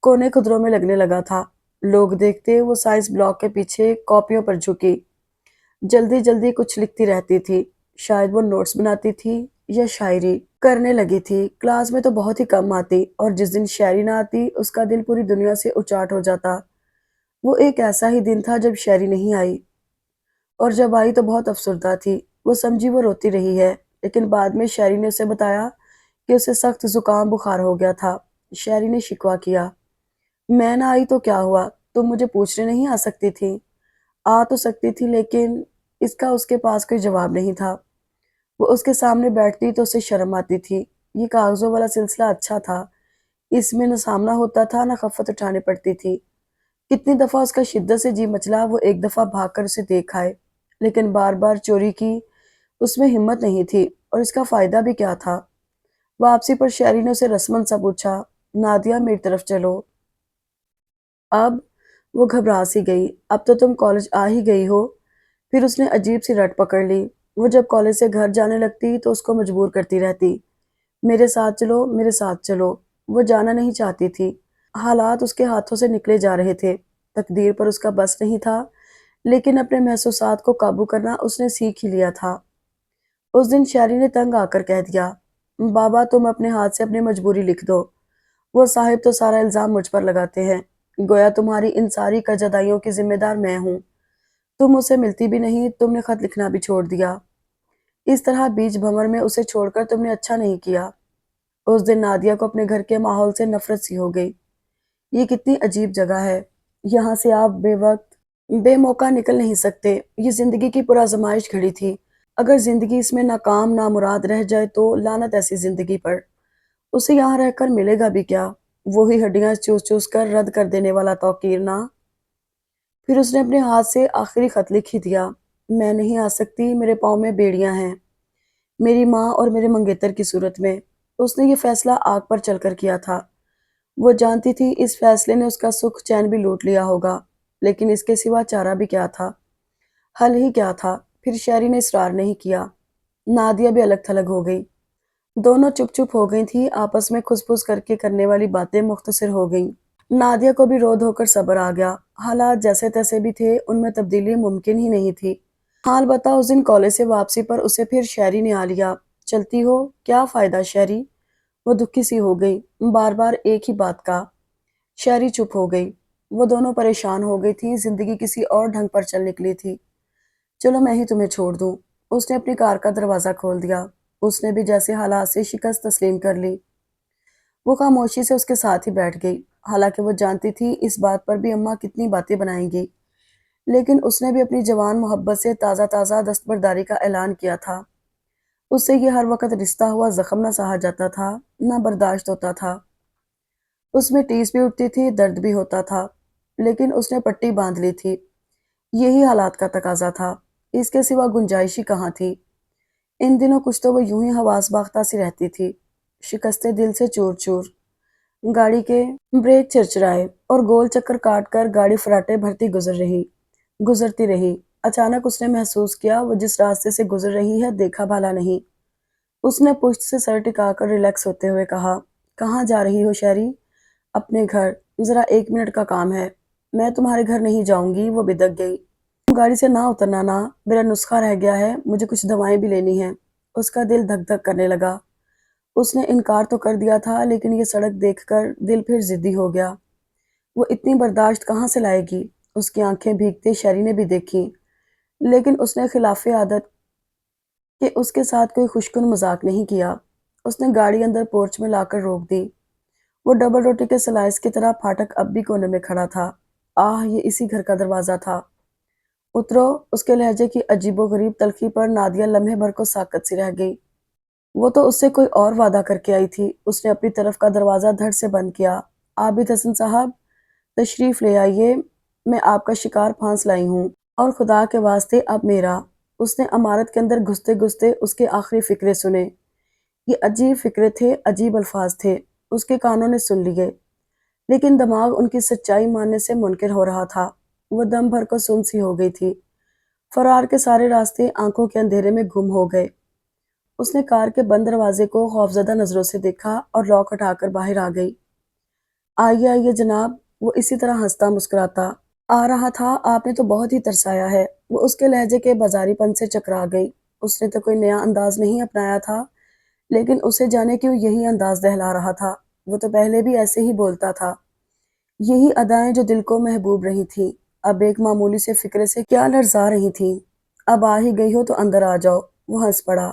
S1: کونے خدروں میں لگنے لگا تھا۔ لوگ دیکھتے وہ سائنس بلاک کے پیچھے کاپیوں پر جھکی جلدی جلدی کچھ لکھتی رہتی تھی۔ شاید وہ نوٹس بناتی تھی یا شاعری کرنے لگی تھی۔ کلاس میں تو بہت ہی کم آتی اور جس دن شاعری نہ آتی اس کا دل پوری دنیا سے اچاٹ ہو جاتا۔ وہ ایک ایسا ہی دن تھا جب شاعری نہیں آئی، اور جب آئی تو بہت افسردہ تھی۔ وہ سمجھی وہ روتی رہی ہے، لیکن بعد میں شاعری نے اسے بتایا کہ اسے سخت زکام بخار ہو گیا تھا۔ شاعری نے شکوہ کیا، میں نہ آئی تو کیا ہوا؟ تم مجھے پوچھنے نہیں آ سکتی تھی؟ آ تو سکتی تھی لیکن اس کے پاس کوئی جواب نہیں تھا۔ وہ اس کے سامنے بیٹھتی تو اسے شرم آتی تھی۔ یہ کاغذوں والا سلسلہ اچھا تھا، اس میں نہ سامنا ہوتا تھا نہ خفت اٹھانی پڑتی تھی۔ کتنی دفعہ اس کا شدت سے جی مچلا وہ ایک دفعہ بھاگ کر اسے دیکھ آئے، لیکن بار بار چوری کی اس میں ہمت نہیں تھی، اور اس کا فائدہ بھی کیا تھا؟ واپسی پر شہری نے اسے رسمن سا پوچھا، نادیہ میری طرف چلو۔ اب وہ گھبرا سی گئی۔ اب تو تم کالج آ ہی گئی ہو؟ پھر اس نے عجیب سی رٹ پکڑ لی۔ وہ جب کالج سے گھر جانے لگتی تو اس کو مجبور کرتی رہتی، میرے ساتھ چلو، میرے ساتھ چلو۔ وہ جانا نہیں چاہتی تھی۔ حالات اس کے ہاتھوں سے نکلے جا رہے تھے، تقدیر پر اس کا بس نہیں تھا، لیکن اپنے محسوسات کو قابو کرنا اس نے سیکھ ہی لیا تھا۔ اس دن شہری نے تنگ آ کر کہہ دیا، بابا تم اپنے ہاتھ سے اپنی مجبوری لکھ دو۔ وہ صاحب تو سارا الزام مجھ پر لگاتے ہیں، گویا تمہاری ان ساری کجدائیوں کی ذمہ دار میں ہوں۔ تم اسے ملتی بھی نہیں، تم نے خط لکھنا بھی چھوڑ دیا۔ اس طرح بیچ بھنور میں اسے چھوڑ کر تم نے اچھا نہیں کیا۔ اس دن نادیہ کو اپنے گھر کے ماحول سے نفرت سی ہو گئی۔ یہ کتنی عجیب جگہ ہے، یہاں سے آپ بے وقت بے موقع نکل نہیں سکتے۔ یہ زندگی کی پرآزمائش گھڑی تھی، اگر زندگی اس میں ناکام نامراد رہ جائے تو لعنت ایسی زندگی پر۔ اسے یہاں رہ کر ملے گا بھی کیا؟ وہی ہڈیاں چوس چوس کر رد کر دینے والا توقیر نہ۔ پھر اس نے اپنے ہاتھ سے آخری خط لکھ ہی دیا، میں نہیں آ سکتی، میرے پاؤں میں بیڑیاں ہیں، میری ماں اور میرے منگیتر کی صورت میں۔ اس نے یہ فیصلہ آگ پر چل کر کیا تھا۔ وہ جانتی تھی اس فیصلے نے اس کا سکھ چین بھی لوٹ لیا ہوگا، لیکن اس کے سوا چارہ بھی کیا تھا؟ حل ہی کیا تھا؟ پھر شہری نے اصرار نہیں کیا۔ نادیہ بھی الگ تھلگ ہو گئی۔ دونوں چپ چپ ہو گئی تھی، آپس میں کھس پھس کر کے کرنے والی باتیں مختصر ہو گئیں۔ نادیہ کو بھی رو دھو کر صبر آ گیا۔ حالات جیسے تیسے بھی تھے، ان میں تبدیلی ممکن ہی نہیں تھی۔ حال بتا، اس دن کالج سے واپسی پر اسے پھر شہری نے آ لیا، چلتی ہو؟ کیا فائدہ شہری؟ وہ دکھی سی ہو گئی، بار بار ایک ہی بات کا۔ شہری چپ ہو گئی۔ وہ دونوں پریشان ہو گئی تھی، زندگی کسی اور ڈھنگ پر چل نکلی تھی۔ چلو میں ہی تمہیں چھوڑ دوں۔ اس نے اپنی کار کا دروازہ کھول دیا۔ اس نے بھی جیسے حالات سے شکست تسلیم کر لی۔ وہ خاموشی سے اس کے ساتھ ہی بیٹھ گئی، حالانکہ وہ جانتی تھی اس بات پر بھی اماں کتنی باتیں بنائیں گی، لیکن اس نے بھی اپنی جوان محبت سے تازہ تازہ دستبرداری کا اعلان کیا تھا۔ اس سے یہ ہر وقت رشتہ ہوا زخم نہ سہا جاتا تھا، نہ برداشت ہوتا تھا۔ اس میں ٹیس بھی اٹھتی تھی، درد بھی ہوتا تھا، لیکن اس نے پٹی باندھ لی تھی۔ یہی حالات کا تقاضا تھا، اس کے سوا گنجائش ہی کہاں تھی۔ ان دنوں کچھ تو وہ یوں ہی حواس باختہ سی رہتی تھی، شکستے دل سے چور چور۔ گاڑی کے بریک چرچرائے اور گول چکر کاٹ کر گاڑی فراٹے بھرتی گزرتی رہی۔ اچانک اس نے محسوس کیا وہ جس راستے سے گزر رہی ہے دیکھا بھالا نہیں۔ اس نے پشت سے سر ٹکا کر ریلیکس ہوتے ہوئے کہا، کہاں جا رہی ہو شہری؟ اپنے گھر، ذرا 1 منٹ کا کام ہے۔ میں تمہارے گھر نہیں جاؤں گی، وہ بدک گئی۔ تم گاڑی سے نہ اترنا نا، میرا نسخہ رہ گیا ہے، مجھے کچھ دوائیں بھی لینی ہیں۔ اس کا دل دھک دھک کرنے لگا۔ اس نے انکار تو کر دیا تھا، لیکن یہ سڑک دیکھ کر دل پھر ضدی ہو گیا۔ وہ اتنی برداشت کہاں سے لائے گی؟ اس کی آنکھیں بھیگتے شہری نے بھی دیکھی، لیکن اس نے خلاف عادت کہ اس کے ساتھ کوئی خوشکن مذاق نہیں کیا۔ اس نے گاڑی اندر پورچ میں لا کر روک دی۔ وہ ڈبل روٹی کے سلائس کی طرح پھاٹک اب بھی کونے میں کھڑا تھا۔ آہ، یہ اسی گھر کا دروازہ تھا۔ اترو۔ اس کے لہجے کی عجیب و غریب تلخی پر نادیہ لمحے بھر کو ساکت سی رہ گئی۔ وہ تو اس سے کوئی اور وعدہ کر کے آئی تھی۔ اس نے اپنی طرف کا دروازہ دھڑ سے بند کیا۔ عابد حسن صاحب، تشریف لے آئیے، میں آپ کا شکار پھانس لائی ہوں، اور خدا کے واسطے اب میرا۔ اس نے عمارت کے اندر گھستے گھستے اس کے آخری فقرے سنے۔ یہ عجیب فقرے تھے، عجیب الفاظ تھے، اس کے کانوں نے سن لیے، لیکن دماغ ان کی سچائی ماننے سے منکر ہو رہا تھا۔ وہ دم بھر کو سن سی ہو گئی تھی۔ فرار کے سارے راستے آنکھوں کے اندھیرے میں گم ہو گئے۔ اس نے کار کے بند دروازے کو خوفزدہ نظروں سے دیکھا اور لاک ہٹا کر باہر آ گئی۔ آئیے آئیے جناب، وہ اسی طرح ہنستا مسکراتا آ رہا تھا، آپ نے تو بہت ہی ترسایا ہے۔ وہ اس کے لہجے کے بازاری پن سے چکرا گئی۔ اس نے تو کوئی نیا انداز نہیں اپنایا تھا، لیکن اسے جانے کیوں یہی انداز دہلا رہا تھا۔ وہ تو پہلے بھی ایسے ہی بولتا تھا۔ یہی ادائیں جو دل کو محبوب رہی تھیں، اب ایک معمولی سے فکرے سے کیا لرزا رہی تھیں۔ اب آ ہی گئی ہو تو اندر آ جاؤ۔ وہ ہنس پڑا۔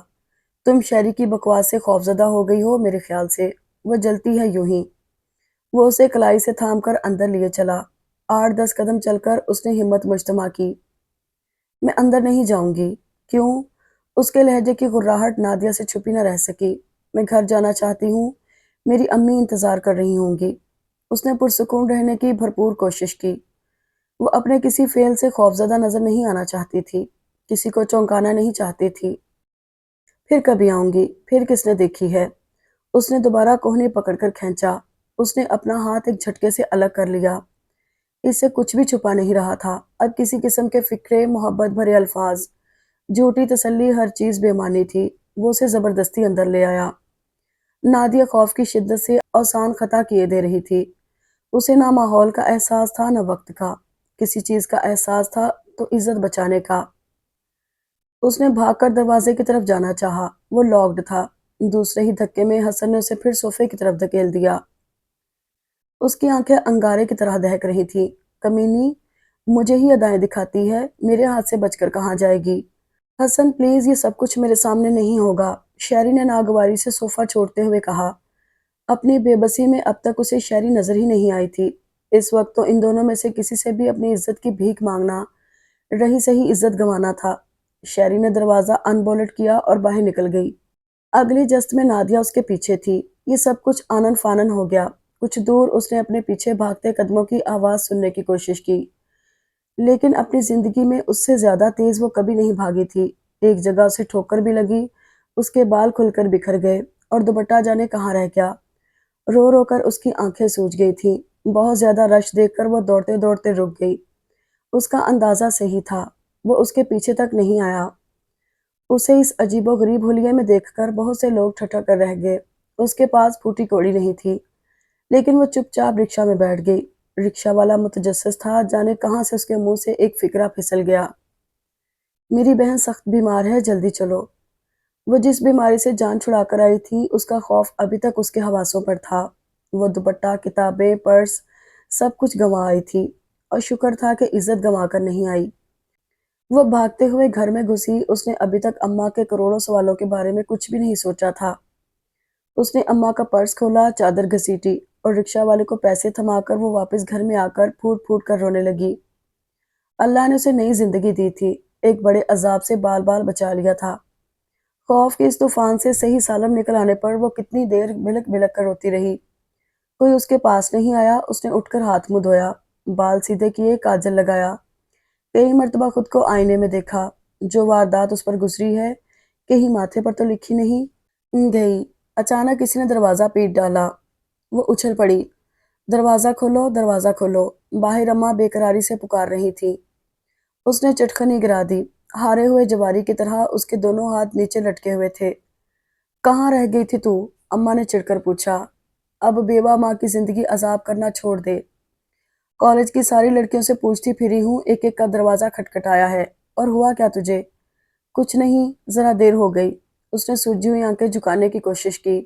S1: تم شہری کی بکواس سے خوفزدہ ہو گئی ہو میرے خیال سے، وہ جلتی ہے یوں ہی۔ وہ اسے کلائی سے تھام کر اندر لیے چلا۔ 8-10 قدم چل کر اس نے ہمت مجتمع کی۔ میں اندر نہیں جاؤں گی۔ کیوں؟ اس کے لہجے کی غراہٹ نادیہ سے چھپی نہ رہ سکی۔ میں گھر جانا چاہتی ہوں، میری امی انتظار کر رہی ہوں گی۔ اس نے پرسکون رہنے کی بھرپور کوشش کی۔ وہ اپنے کسی فعل سے خوفزدہ نظر نہیں آنا چاہتی تھی، کسی کو چونکانا نہیں چاہتی تھی۔ پھر کبھی آؤں گی، پھر کس نے دیکھی ہے؟ اس نے دوبارہ کوہنی پکڑ کر کھینچا۔ اس نے اپنا ہاتھ ایک جھٹکے سے الگ کر لیا۔ اس سے کچھ بھی چھپا نہیں رہا تھا۔ اب کسی قسم کے فکرے، محبت بھرے الفاظ، جھوٹی تسلی، ہر چیز بے معنی تھی۔ وہ اسے زبردستی اندر لے آیا۔ نادیہ خوف کی شدت سے آسان خطا کیے دے رہی تھی۔ اسے نہ ماحول کا احساس تھا نہ وقت کا۔ کسی چیز کا احساس تھا تو عزت بچانے کا۔ اس نے بھاگ کر دروازے کی طرف جانا چاہا۔ وہ لاکڈ تھا۔ دوسرے ہی دھکے میں حسن نے اسے پھر صوفے کی طرف دھکیل دیا۔ اس کی آنکھیں انگارے کی طرح دہک رہی تھیں۔ کمینی، مجھے ہی ادائیں دکھاتی ہے، میرے ہاتھ سے بچ کر کہاں جائے گی؟ حسن پلیز، یہ سب کچھ میرے سامنے نہیں ہوگا، شہری نے ناگواری سے صوفہ چھوڑتے ہوئے کہا۔ اپنی بے بسی میں اب تک اسے شہری نظر ہی نہیں آئی تھی۔ اس وقت تو ان دونوں میں سے کسی سے بھی اپنی عزت کی بھیک مانگنا، رہی سہی عزت گنوانا تھا۔ شہری نے دروازہ ان بولٹ کیا اور باہر نکل گئی۔ اگلی جست میں نادیہ اس کے پیچھے تھی۔ یہ سب کچھ آنن فانن ہو گیا۔ کچھ دور اس نے اپنے پیچھے بھاگتے قدموں کی آواز سننے کی کوشش کی، لیکن اپنی زندگی میں اس سے زیادہ تیز وہ کبھی نہیں بھاگی تھی۔ ایک جگہ اسے ٹھوکر بھی لگی، اس کے بال کھل کر بکھر گئے اور دوپٹہ جانے کہاں رہ گیا۔ رو رو کر اس کی آنکھیں سوج گئی تھیں۔ بہت زیادہ رش دیکھ کر وہ دوڑتے دوڑتے رک گئی۔ اس کا اندازہ صحیح تھا، وہ اس کے پیچھے تک نہیں آیا۔ اسے اس عجیب و غریب حلیے میں دیکھ کر بہت سے لوگ ٹھٹھا کر رہ گئے۔ اس کے پاس پھوٹی کوڑی نہیں تھی، لیکن وہ چپ چاپ رکشہ میں بیٹھ گئی۔ رکشہ والا متجسس تھا، جانے کہاں سے اس کے منہ سے ایک فکرہ پھسل گیا۔ میری بہن سخت بیمار ہے، جلدی چلو۔ وہ جس بیماری سے جان چھڑا کر آئی تھی، اس کا خوف ابھی تک اس کے حواسوں پر تھا۔ وہ دوپٹہ، کتابیں، پرس، سب کچھ گنوا آئی تھی، اور شکر تھا کہ عزت گنوا کر نہیں آئی۔ وہ بھاگتے ہوئے گھر میں گھسی۔ اس نے ابھی تک اماں کے کروڑوں سوالوں کے بارے میں کچھ بھی نہیں سوچا تھا۔ اس نے اماں کا پرس کھولا، چادر گھسیٹی، اور رکشہ والے کو پیسے تھما کر وہ واپس گھر میں آ کر پھوٹ پھوٹ کر رونے لگی۔ اللہ نے اسے نئی زندگی دی تھی، ایک بڑے عذاب سے بال بال بچا لیا تھا۔ خوف کے اس طوفان سے صحیح سالم نکل آنے پر وہ کتنی دیر بلک بلک کر روتی رہی۔ کوئی اس کے پاس نہیں آیا۔ اس نے اٹھ کر ہاتھ منہ دھویا، بال سیدھے کیے، کاجل لگایا۔ کئی مرتبہ خود کو آئینے میں دیکھا۔ جو واردات اس پر گزری ہے، کہیں ماتھے پر تو لکھی نہیں گئی۔ اچانک کسی نے دروازہ پیٹ ڈالا۔ وہ اچھل پڑی۔ دروازہ کھولو، دروازہ کھولو۔ باہر اماں بے قراری سے پکار رہی تھی۔ اس نے چٹکنی گرا دی۔ ہارے ہوئے جواری کی طرح اس کے دونوں ہاتھ نیچے لٹکے ہوئے تھے۔ کہاں رہ گئی تھی تو؟ اماں نے چڑھ کر پوچھا۔ اب بیوہ ماں کی زندگی عذاب کرنا چھوڑ دے۔ کالج کی ساری لڑکیوں سے پوچھتی پھری ہوں، ایک ایک کا دروازہ کھٹکھٹایا ہے، اور ہوا کیا تجھے؟ کچھ نہیں، ذرا دیر ہو گئی۔ اس نے سوجی ہوئی آنکھیں جھکانے کی کوشش کی۔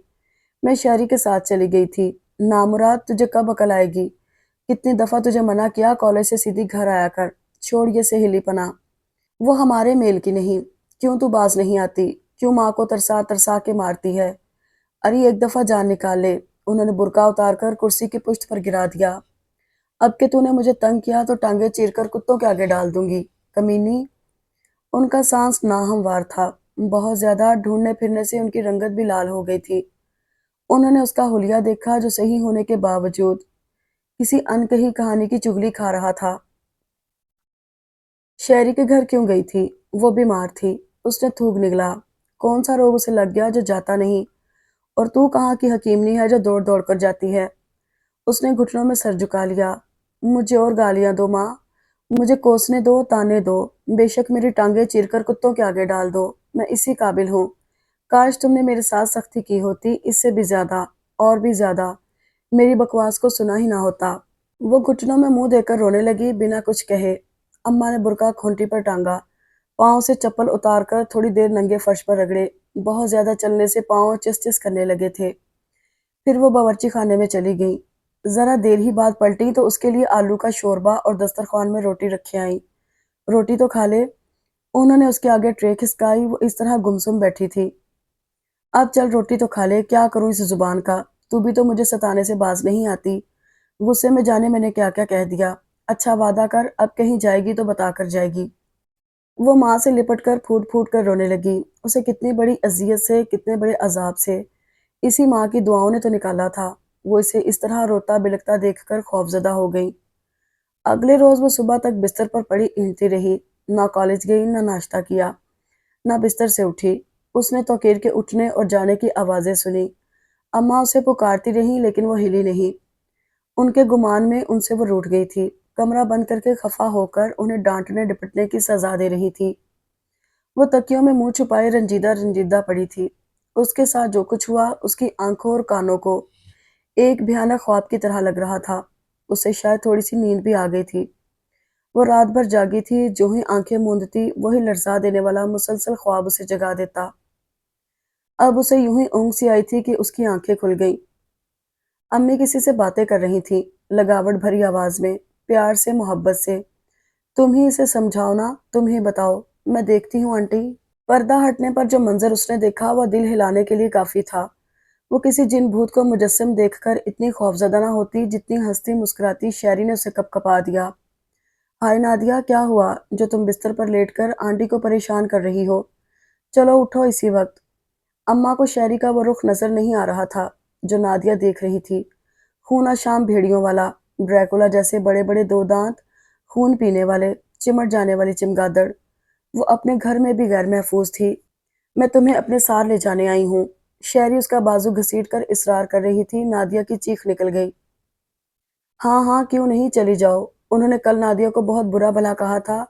S1: میں شہری کے ساتھ چلی گئی تھی۔ نامراد، تجھے کب عقل آئے گی؟ کتنی دفعہ تجھے منع کیا کالج سے سیدھی گھر آیا کر، چھوڑ یہ سہیلی پنا۔ وہ ہمارے میل کی نہیں۔ کیوں تو باز نہیں آتی؟ کیوں ماں کو ترسا ترسا کے مارتی ہے؟ ارے ایک دفعہ جان نکال لے۔ انہوں نے برقع اتار کر کرسی کی پشت پر گرا دیا۔ اب کہ تو نے مجھے تنگ کیا تو ٹانگیں چیر کر کتوں کے آگے ڈال دوں گی، کمینی۔ ان کا سانس ناہموار تھا۔ بہت زیادہ ڈھونڈنے پھرنے سے ان کی رنگت بھی لال ہو گئی تھی۔ انہوں نے اس کا حلیہ دیکھا جو صحیح ہونے کے باوجود کسی انکہی کہانی کی چغلی کھا رہا تھا۔ شہری کے گھر کیوں گئی تھی؟ وہ بیمار تھی۔ اس نے تھوک نگلا۔ کون سا روگ اسے لگ گیا جو جاتا نہیں؟ اور تو کہاں کی حکیمنی ہے جو دوڑ دوڑ کر جاتی ہے؟ اس نے گھٹنوں میں سر جھکا لیا۔ مجھے اور گالیاں دو ماں، مجھے کوسنے دو، تانے دو، بے شک میری ٹانگیں چیر کر کتوں کے آگے ڈال دو، میں اسی قابل ہوں۔ کاش تم نے میرے ساتھ سختی کی ہوتی، اس سے بھی زیادہ، اور بھی زیادہ، میری بکواس کو سنا ہی نہ ہوتا۔ وہ گھٹنوں میں منہ دے کر رونے لگی، بنا کچھ کہے۔ اماں نے برقع کھونٹی پر ٹانگا، پاؤں سے چپل اتار کر تھوڑی دیر ننگے فرش پر رگڑے۔ بہت زیادہ چلنے سے پاؤں چس چس کرنے لگے تھے۔ پھر وہ باورچی خانے میں چلی گئی۔ ذرا دیر ہی بعد پلٹی تو اس کے لیے آلو کا شوربہ اور دسترخوان میں روٹی رکھے آئیں۔ روٹی تو کھا لے۔ انہوں نے اس کے آگے ٹرے کھسکائی۔ وہ اس طرح گمسم بیٹھی تھی۔ اب چل روٹی تو کھا لے، کیا کروں اس زبان کا؟ تو بھی تو مجھے ستانے سے باز نہیں آتی۔ غصے میں جانے میں نے کیا کیا کہہ دیا۔ اچھا وعدہ کر، اب کہیں جائے گی تو بتا کر جائے گی۔ وہ ماں سے لپٹ کر پھوٹ پھوٹ کر رونے لگی۔ اسے کتنی بڑی اذیت سے، کتنے بڑے عذاب سے اسی ماں کی دعاؤں نے تو نکالا تھا۔ وہ اسے اس طرح روتا بلکتا دیکھ کر خوفزدہ ہو گئی۔ اگلے روز وہ صبح تک بستر پر پڑی اینٹتی رہی، نہ کالج گئی، نہ ناشتہ کیا، نہ بستر سے اٹھی۔ اس نے توقیر کے اٹھنے اور جانے کی آوازیں سنی۔ اماں اسے پکارتی رہیں لیکن وہ ہلی نہیں۔ ان کے گمان میں ان سے وہ روٹھ گئی تھی، کمرہ بند کر کے خفا ہو کر انہیں ڈانٹنے ڈپٹنے کی سزا دے رہی تھی۔ وہ تکیوں میں منہ چھپائے رنجیدہ رنجیدہ پڑی تھی۔ اس کے ساتھ جو کچھ ہوا اس کی آنکھوں اور کانوں کو ایک بھیانک خواب کی طرح لگ رہا تھا۔ اسے شاید تھوڑی سی نیند بھی آ گئی تھی۔ وہ رات بھر جاگی تھی، جو ہی آنکھیں موندتی وہی لرزا دینے والا مسلسل خواب اسے جگا دیتا۔ اب اسے یوں ہی اونگ سی آئی تھی کہ اس کی آنکھیں کھل گئیں۔ امی کسی سے باتیں کر رہی تھیں، لگاوٹ بھری آواز میں، پیار سے، محبت سے۔ تم ہی اسے سمجھاؤ نا، تم ہی بتاؤ، میں دیکھتی ہوں آنٹی۔ پردہ ہٹنے پر جو منظر اس نے دیکھا وہ دل ہلانے کے لیے کافی تھا۔ وہ کسی جن بھوت کو مجسم دیکھ کر اتنی خوفزدہ نہ ہوتی جتنی ہنستی مسکراتی شیری نے اسے کپ کپا دیا۔ ہائے نادیہ، کیا ہوا جو تم بستر پر لیٹ کر آنٹی کو پریشان کر رہی ہو؟ چلو اٹھو اسی وقت۔ اماں کو شیری کا وہ رخ نظر نہیں آ رہا تھا جو نادیہ دیکھ رہی تھی۔ خونہ شام بھیڑیوں والا، ڈریکولا جیسے بڑے بڑے دو دانت، خون پینے والے، چمٹ جانے والی چمگادڑ۔ وہ اپنے گھر میں بھی غیر محفوظ تھی۔ میں تمہیں اپنے ساتھ لے جانے آئی ہوں۔ شیری اس کا بازو گھسیٹ کر اصرار کر رہی تھی۔ نادیہ کی چیخ نکل گئی۔ ہاں ہاں، کیوں نہیں، چلی جاؤ۔ انہوں نے کل نادیہ کو بہت برا بھلا کہا تھا،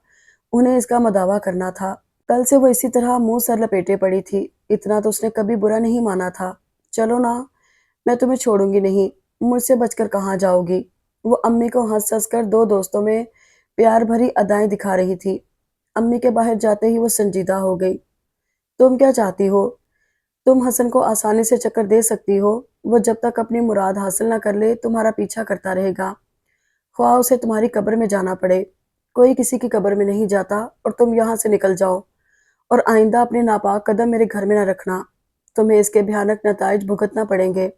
S1: انہیں اس کا مداوع کرنا تھا۔ کل سے وہ اسی طرح منہ سر لپیٹے پڑی تھی، اتنا تو اس نے کبھی برا نہیں مانا تھا۔ چلو نا، میں تمہیں چھوڑوں گی نہیں، مجھ سے بچ کر کہاں جاؤ گی؟ وہ امی کو ہنس ہنس کر دو دوستوں میں پیار بھری ادائیں دکھا رہی تھی۔ امی کے باہر جاتے ہی وہ سنجیدہ ہو گئی۔ تم کیا چاہتی ہو؟ تم حسن کو آسانی سے چکر دے سکتی ہو، وہ جب تک اپنی مراد حاصل نہ کر لے تمہارا پیچھا کرتا رہے گا، خواہ اسے تمہاری قبر میں جانا پڑے۔ کوئی کسی کی قبر میں نہیں جاتا، اور تم یہاں سے نکل جاؤ، اور آئندہ اپنے ناپاک قدم میرے گھر میں نہ رکھنا، تمہیں اس کے بھیانک نتائج بھگتنا پڑیں گے۔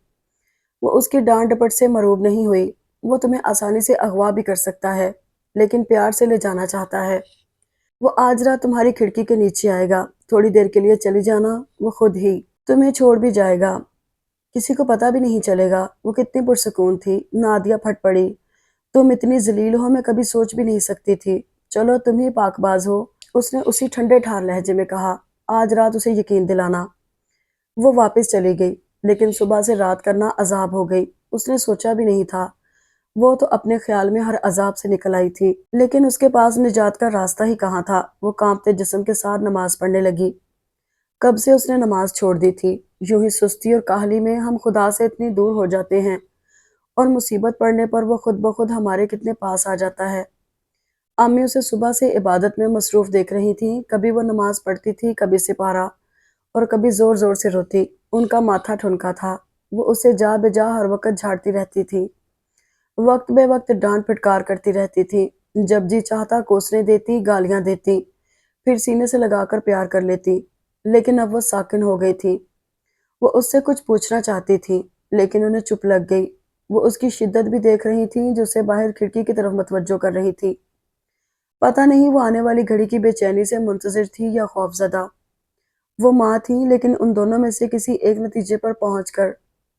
S1: وہ اس کی ڈانٹ ڈپٹ سے مرعوب نہیں ہوئی۔ وہ تمہیں آسانی سے اغوا بھی کر سکتا ہے، لیکن پیار سے لے جانا چاہتا ہے۔ وہ آج رات تمہاری کھڑکی کے نیچے آئے گا، تھوڑی دیر کے لیے چلی جانا، وہ خود ہی تمہیں چھوڑ بھی جائے گا، کسی کو پتہ بھی نہیں چلے گا۔ وہ کتنی پرسکون تھی۔ نادیہ پھٹ پڑی۔ تم اتنی ذلیل ہو، میں کبھی سوچ بھی نہیں سکتی تھی۔ چلو تم ہی پاک باز ہو، اس نے اسی ٹھنڈے ٹھار لہجے میں کہا۔ آج رات اسے یقین دلانا۔ وہ واپس چلی گئی، لیکن صبح سے رات کرنا عذاب ہو گئی۔ اس نے سوچا بھی نہیں تھا، وہ تو اپنے خیال میں ہر عذاب سے نکل آئی تھی، لیکن اس کے پاس نجات کا راستہ ہی کہاں تھا۔ وہ کانپتے جسم کے ساتھ نماز پڑھنے لگی۔ کب سے اس نے نماز چھوڑ دی تھی۔ یوں ہی سستی اور کاہلی میں ہم خدا سے اتنی دور ہو جاتے ہیں، اور مصیبت پڑنے پر وہ خود بخود ہمارے کتنے پاس آ جاتا ہے۔ امی اسے صبح سے عبادت میں مصروف دیکھ رہی تھیں، کبھی وہ نماز پڑھتی تھی، کبھی سپارہ، اور کبھی زور زور سے روتی۔ ان کا ماتھا ٹھنکا تھا، وہ اسے جا بجا ہر وقت جھاڑتی رہتی تھی، وقت بے وقت ڈانٹ پھٹکار کرتی رہتی تھی، جب جی چاہتا کوسنے دیتی، گالیاں دیتی، پھر سینے سے لگا کر پیار کر لیتی۔ لیکن اب وہ ساکن ہو گئی تھی۔ وہ اس سے کچھ پوچھنا چاہتی تھی، لیکن انہیں چپ لگ گئی۔ وہ اس کی شدت بھی دیکھ رہی تھی جو اسے باہر کھڑکی کی طرف متوجہ کر رہی تھی۔ پتہ نہیں وہ آنے والی گھڑی کی بے چینی سے منتظر تھی یا خوفزدہ۔ وہ ماں تھی، لیکن ان دونوں میں سے کسی ایک نتیجے پر پہنچ کر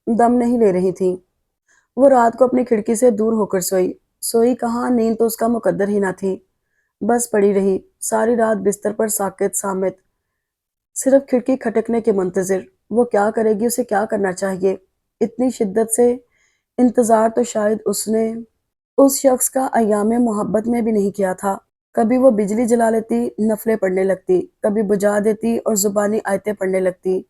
S1: دم نہیں لے رہی تھی۔ وہ رات کو اپنی کھڑکی سے دور ہو کر سوئی۔ سوئی کہاں، نیند تو اس کا مقدر ہی نہ تھی۔ بس پڑی رہی ساری رات بستر پر ساکت صامت، صرف کھڑکی کھٹکنے کے منتظر۔ وہ کیا کرے گی، اسے کیا کرنا چاہیے؟ اتنی شدت سے انتظار تو شاید اس نے اس شخص کا ایام محبت میں بھی نہیں کیا تھا۔ کبھی وہ بجلی جلا لیتی، نفلیں پڑھنے لگتی، کبھی بجھا دیتی اور زبانی آیتیں پڑھنے لگتی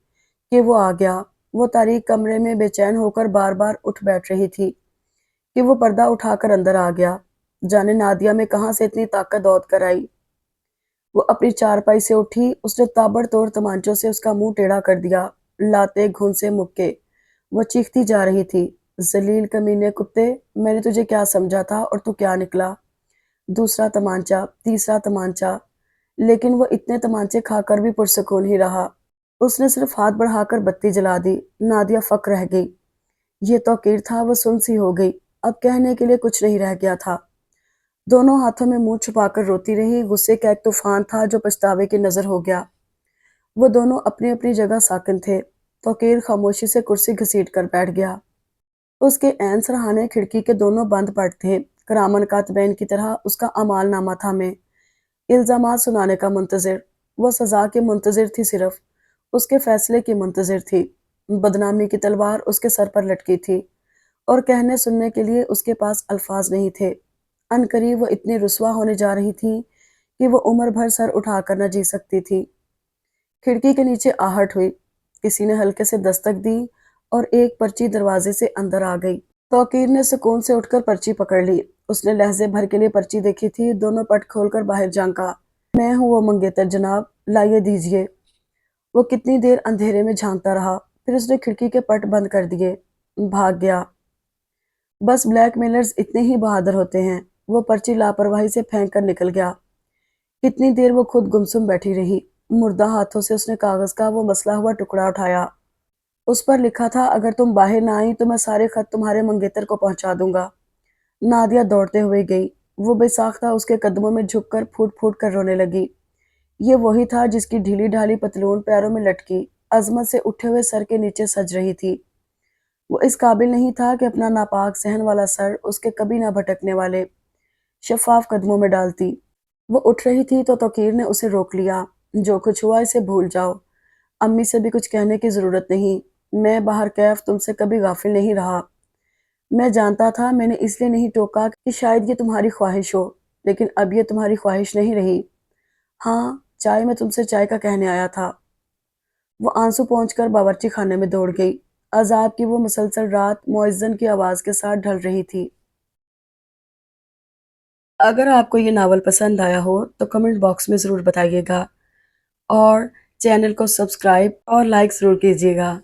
S1: کہ وہ آ گیا۔ وہ تاریک کمرے میں بے چین ہو کر بار بار اٹھ بیٹھ رہی تھی کہ وہ پردہ اٹھا کر اندر آ گیا۔ جانے نادیہ میں کہاں سے اتنی طاقت دوڑ کر آئی۔ وہ اپنی چارپائی سے اٹھی، اس نے تابڑ توڑ تمانچوں سے اس کا منہ ٹیڑھا کر دیا، لاتے گھونسے مکے۔ وہ چیختی جا رہی تھی، ذلیل کمینے کتے، میں نے تجھے کیا سمجھا تھا اور تو کیا نکلا؟ دوسرا تمانچہ، تیسرا تمانچہ، لیکن وہ اتنے تمانچے کھا کر بھی پرسکون ہی رہا۔ اس نے صرف ہاتھ بڑھا کر بتی جلا دی۔ نادیہ فک رہ گئی۔ یہ توقیر تھا، وہ سن سی ہو گئی۔ اب کہنے کے لیے کچھ نہیں رہ گیا تھا۔ دونوں ہاتھوں میں منہ چھپا کر روتی رہی۔ غصے کا ایک طوفان تھا جو پچھتاوے کی نظر ہو گیا۔ وہ دونوں اپنی اپنی جگہ ساکن تھے۔ توقیر خاموشی سے کرسی گھسیٹ کر بیٹھ گیا۔ اس کے عین سرہانے کھڑکی کے دونوں بند پڑ تھے۔ کرامن کاتبین کی طرح اس کا اعمال نامہ تھا میں الزامات سنانے کا منتظر۔ وہ سزا کی منتظر تھی، صرف اس کے فیصلے کی منتظر تھی۔ بدنامی کی تلوار اس کے سر پر لٹکی تھی اور کہنے سننے کے لیے اس کے پاس الفاظ نہیں تھے۔ عنقریب وہ اتنی رسوا ہونے جا رہی تھی کہ وہ عمر بھر سر اٹھا کر نہ جی سکتی تھی۔ کھڑکی کے نیچے آہٹ ہوئی۔ کسی نے ہلکے سے دستک دی اور ایک پرچی دروازے سے اندر آ گئی۔ توقیر نے سکون سے اٹھ کر پرچی پکڑ لی۔ اس نے لہجے بھر کے لیے پرچی دیکھی تھی۔ دونوں پٹ کھول کر باہر جھانکا۔ میں ہوں وہ منگیتر جناب، لائیے دیجیے۔ وہ کتنی دیر اندھیرے میں جھانکتا رہا، پھر اس نے کھڑکی کے پٹ بند کر دیے۔ بھاگ گیا۔ بس بلیک میلرز اتنے ہی بہادر ہوتے ہیں۔ وہ پرچی لاپرواہی سے پھینک کر نکل گیا۔ کتنی دیر وہ خود گمسم بیٹھی رہی۔ مردہ ہاتھوں سے اس نے کاغذ کا وہ مسلا ہوا ٹکڑا اٹھایا۔ اس پر لکھا تھا، اگر تم باہر نہ آئی تو میں سارے خط تمہارے منگیتر کو پہنچا دوں گا۔ نادیہ دوڑتے ہوئے گئی۔ وہ بے ساختہ اس کے قدموں میں جھک کر پھوٹ پھوٹ کر رونے لگی۔ یہ وہی تھا جس کی ڈھیلی ڈھالی پتلون پیروں میں لٹکی عظمت سے اٹھے ہوئے سر کے نیچے سج رہی تھی۔ وہ اس قابل نہیں تھا کہ اپنا ناپاک صحن والا سر اس کے کبھی نہ بھٹکنے والے شفاف قدموں میں ڈالتی۔ وہ اٹھ رہی تھی تو توقیر نے اسے روک لیا۔ جو کچھ ہوا اسے بھول جاؤ۔ امی سے بھی کچھ کہنے کی ضرورت نہیں۔ میں باہر کیف تم سے کبھی غافل نہیں رہا۔ میں جانتا تھا، میں نے اس لیے نہیں ٹوکا کہ شاید یہ تمہاری خواہش ہو، لیکن اب یہ تمہاری خواہش نہیں رہی۔ ہاں، چائے، میں تم سے چائے کا کہنے آیا تھا۔ وہ آنسو پہنچ کر باورچی خانے میں دوڑ گئی۔ عذاب کی وہ مسلسل رات مؤذن کی آواز کے ساتھ ڈھل رہی تھی۔ اگر آپ کو یہ ناول پسند آیا ہو تو کمنٹ باکس میں ضرور بتائیے گا اور چینل کو سبسکرائب اور لائک ضرور کیجیے گا۔